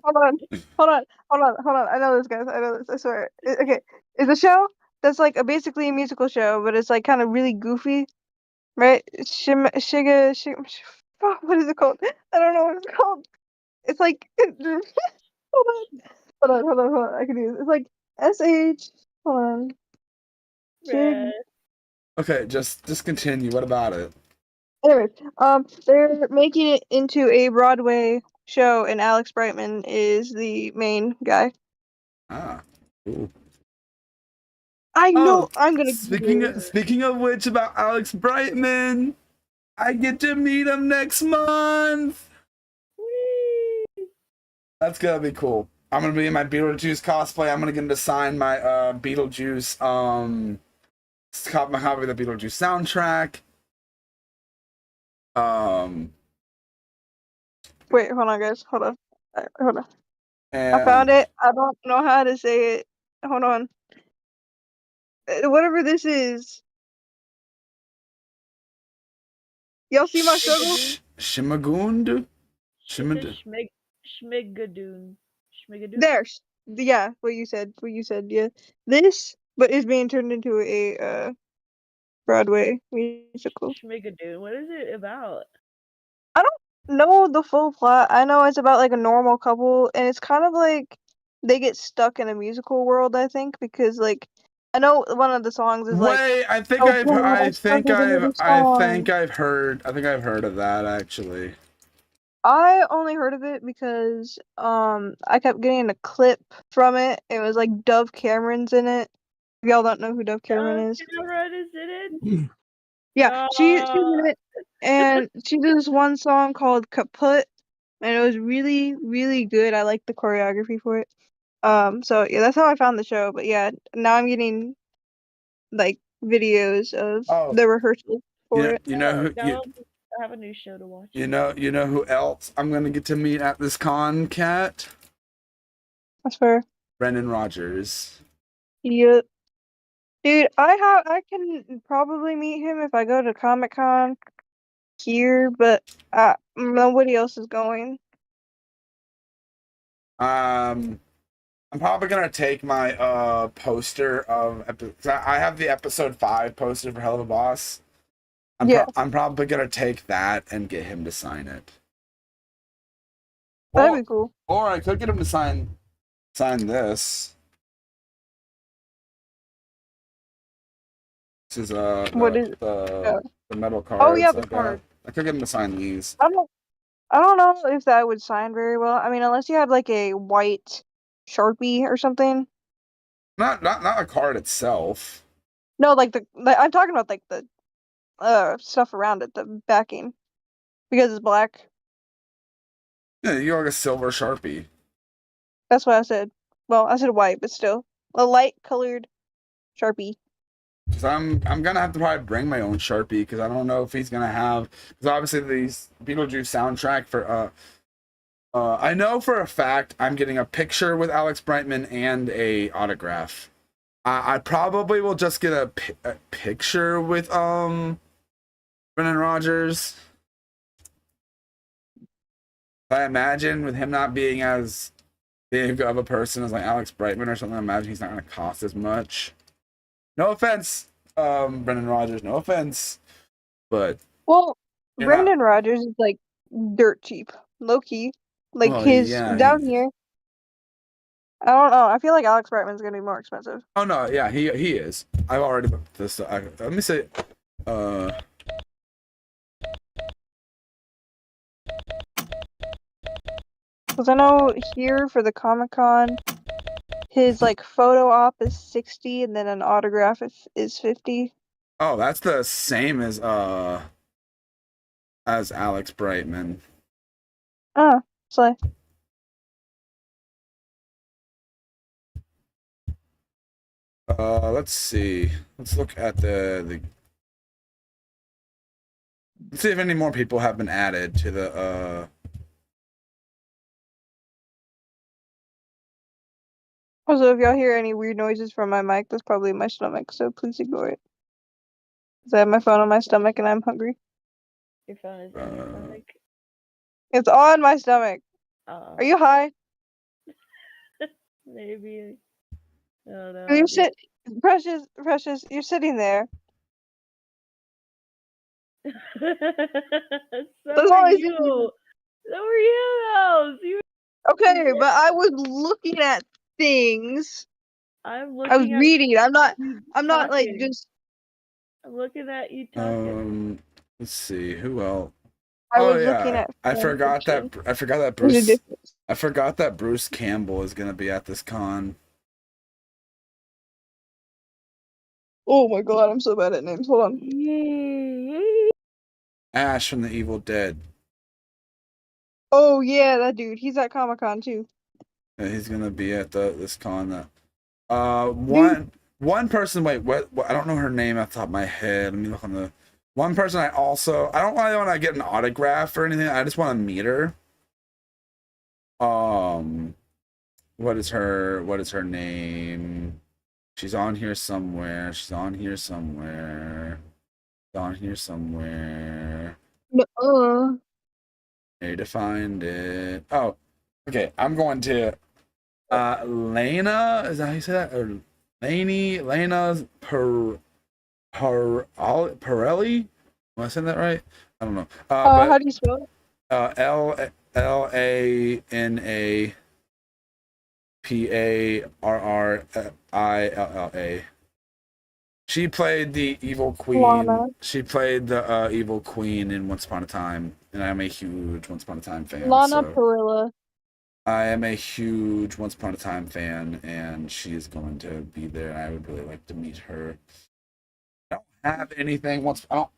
Hold on. I know this, guys. I know this. I swear. Okay, it's a show that's like basically a musical show, but it's like kind of really goofy, right? Fuck, what is it called? I don't know what it's called. It's like hold on. I can do this. It's like SH. Hold on. Shig. Okay, just continue. What about it? Anyways, they're making it into a Broadway show, and Alex Brightman is the main guy. Ah, cool. I know Oh, I'm gonna. speaking of which, about Alex Brightman, I get to meet him next month. That's gonna be cool. I'm gonna be in my Beetlejuice cosplay. I'm gonna get him to sign my Beetlejuice my copy of the Beetlejuice soundtrack. Um, Wait, hold on, guys. Hold on. Hold on. I found and it. I don't know how to say it. Hold on. Whatever this is. Y'all see my struggle? Shimagund? It's a Schmigadoon. Schmigadoon? There. Yeah, what you said. Yeah. This, but is being turned into a Broadway musical. Schmigadoon. What is it about? I don't know the full plot. I know it's about like a normal couple, and it's kind of like they get stuck in a musical world, I think, because like I know one of the songs is like, Wait, I think "Oh, I've, Paul, I I think struggled into I've, this I think song." I've heard, I think I've heard of that actually. I only heard of it because I kept getting a clip from it. It was like Dove Cameron's in it. If y'all don't know who Dove Cameron is. Cameron is in it? Yeah, she's in it, and she did this one song called Kaput, and it was really, really good. I liked the choreography for it. So yeah, that's how I found the show. But yeah, now I'm getting like videos of Oh, the rehearsals for it. you know who, Now I have a new show to watch. you know who else I'm gonna get to meet at this con, Cat? That's fair. Brendan Rogers. Yeah, dude, I can probably meet him if I go to Comic-Con here, but nobody else is going. I'm probably gonna take my poster of I have the episode 5 poster for Hell of a Boss. Yeah, I'm probably gonna take that and get him to sign it. that'd be cool. Or I could get him to sign this. This is What is? the metal Oh yeah, cards. the card. I could get him to sign these. I don't know if that would sign very well. I mean, unless you had like a white Sharpie or something. Not a card itself. No, like I'm talking about like the stuff around it, the backing, because it's black. Yeah, you got like a silver Sharpie. That's what I said. Well, I said white, but still a light colored Sharpie. Because I'm gonna have to probably bring my own Sharpie because I don't know if he's gonna have, because obviously these Beetlejuice soundtrack for I know for a fact I'm getting a picture with Alex Brightman and a autograph. I probably will just get a picture with Brendan Rogers. I imagine with him not being as big of a person as like Alex Brightman or something, I imagine he's not gonna cost as much. No offense, Brendan Rogers, no offense. But Well, you're not. Brendan Rogers is like dirt cheap, low key. Like Well, his yeah, down here. I don't know. I feel like Alex Brightman's gonna be more expensive. oh no, yeah, he is. I've already booked this. Let me say, uh, Because I know here for the Comic-Con, his like photo op is 60, and then an autograph is 50. oh, that's the same as Alex Brightman. Oh, so Let's see. Let's look at the. Let's see if any more people have been added to the. Also, if y'all hear any weird noises from my mic, that's probably my stomach, so please ignore it. Because I have my phone on my stomach and I'm hungry. Your phone is in your stomach. It's on my stomach. Are you high? Maybe. I don't know. You sit, Precious, you're sitting there. So That's are always you. So are you, though. Okay, but I was looking at things. I was looking at reading. I'm not like talking. just. I'm looking at you talking. Let's see who else. I was looking at. I forgot that Bruce Campbell is gonna be at this con. Oh my god, I'm so bad at names. Hold on. Ash from the Evil Dead. Oh yeah, that dude. He's at Comic-Con too. Yeah, he's gonna be at this con. One person. Wait, what? I don't know her name off the top of my head. Let me look on the. One person I don't really want to get an autograph or anything. I just want to meet her. What is her name? She's on here somewhere. No. Need to find it. Oh, okay. I'm going to Lena. Is that how you say that? Or Lena's Pirelli? Am I saying that right? I don't know. How do you spell it? LANAPARRILLA. She played the evil queen. Lana. She played the evil queen in Once Upon a Time, and I'm a huge Once Upon a Time fan. Lana so Parilla. I am a huge Once Upon a Time fan, and she is going to be there. I would really like to meet her. I don't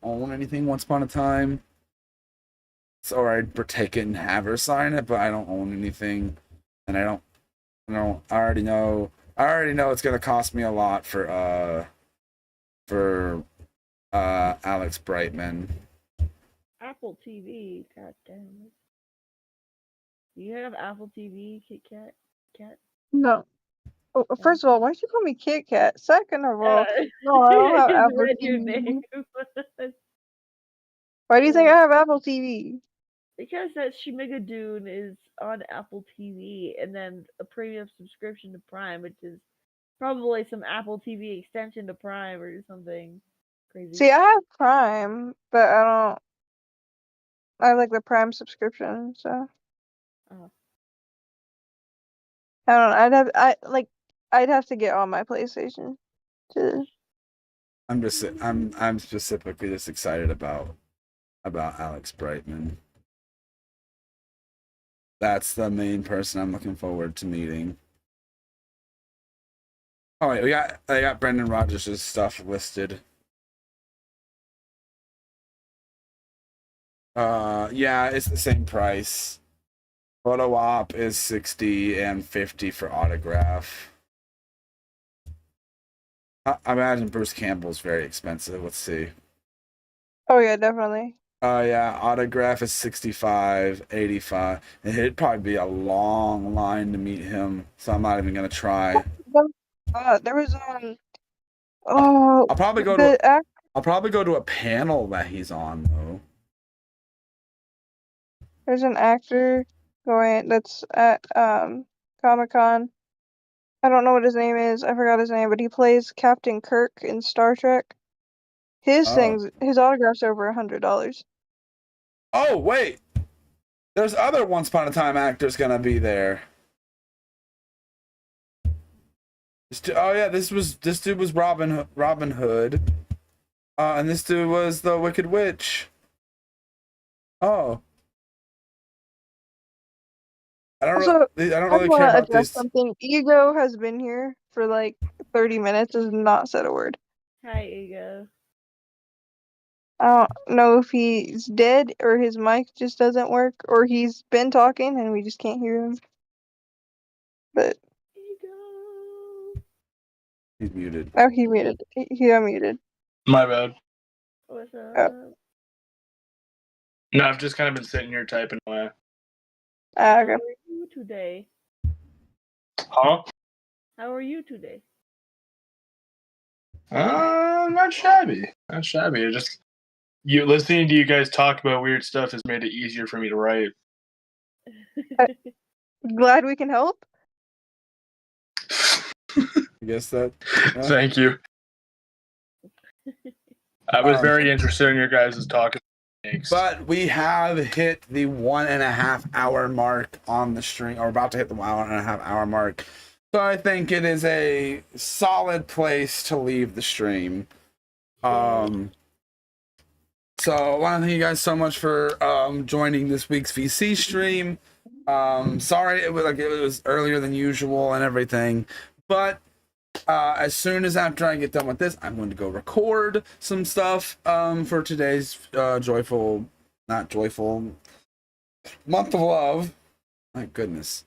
own anything Once Upon a Time. So I'd partake it and have her sign it, but I don't own anything, and I already know it's gonna cost me a lot for Alex Brightman. Apple TV, god damn it. Do you have Apple TV, Kit Kat? No. Oh, first of all, why'd you call me Kit Kat? Second of all, no, I don't have just Apple read your TV. name. Why do you think I have Apple TV? Because that Shmigadoon is on Apple TV, and then a premium subscription to Prime, which is probably some Apple TV extension to Prime or something crazy. See, I have Prime, but I have like the Prime subscription, so. Oh. I don't know. I'd have to get on my PlayStation to. I'm specifically just excited about Alex Brightman. That's the main person I'm looking forward to meeting. Oh wait, I got Brendan Rodgers' stuff listed. Yeah, it's the same price. Photo op is $60 and $50 for autograph. I imagine Bruce Campbell's very expensive. Let's see. Oh yeah, definitely. Yeah, autograph is $65, $85. And it'd probably be a long line to meet him, so I'm not even gonna try. There was oh. I'll probably go to a panel that he's on though. There's an actor that's at Comic-Con. I don't know what his name is. I forgot his name, but he plays Captain Kirk in Star Trek. His autograph's over $100. Oh wait, there's other Once Upon a Time actors gonna be there. This dude was Robin Hood, and this dude was the Wicked Witch. Oh. I don't really care about this. Something. Ego has been here for like 30 minutes, has not said a word. Hi, Ego. I don't know if he's dead or his mic just doesn't work, or he's been talking and we just can't hear him. But Ego. He's muted. Oh, he muted. He unmuted. My bad. What's up? Oh. No, I've just kind of been sitting here typing away. Okay. How are you today? Huh? How are you today? Not shabby. Not shabby. Listening to you guys talk about weird stuff has made it easier for me to write. Glad we can help. I guess that. Thank you. I was very interested in your guys' talk. But we have hit the 1.5 hour mark on the stream, or about to hit the 1.5 hour mark. So I think it is a solid place to leave the stream. So I want to thank you guys so much for joining this week's VC stream. Sorry it was earlier than usual and everything, but as soon as after I get done with this, I'm going to go record some stuff for today's not joyful month of love. My goodness.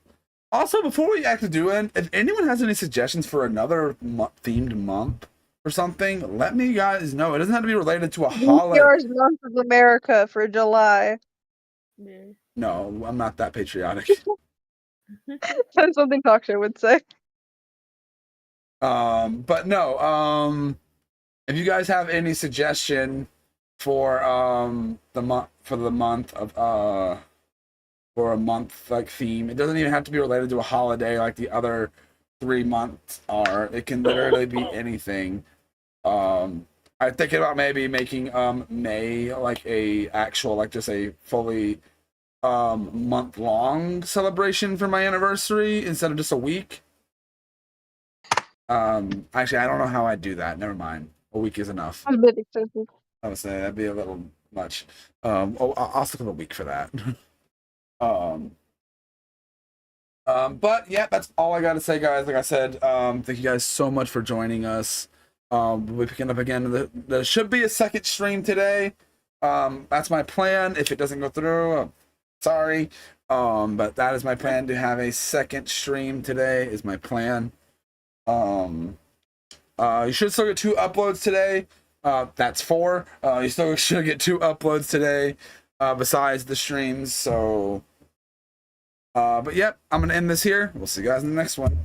Also, before we actually do it, if anyone has any suggestions for another themed month, or something, let me guys know. It doesn't have to be related to a holiday. VCR's Month of America for July. Yeah. No, I'm not that patriotic. That's something talk show would say. But no, if you guys have any suggestion for the month of for a month like theme, it doesn't even have to be related to a holiday like the other 3 months are. It can literally be anything. I'm thinking about maybe making May like a actual like just a fully month long celebration for my anniversary instead of just a week. Actually, I don't know how I'd do that. Never mind. A week is enough. That's a bit expensive. I would say that'd be a little much. I'll stick with a week for that. But yeah, that's all I gotta say, guys. Like I said, thank you guys so much for joining us. We'll be picking up again. There should be a second stream today. That's my plan. If it doesn't go through, sorry. But that is my plan, to have a second stream today is my plan. You should still get 2 uploads today. That's 4. You still should get 2 uploads today, besides the streams. So, but yep, I'm gonna end this here. We'll see you guys in the next one.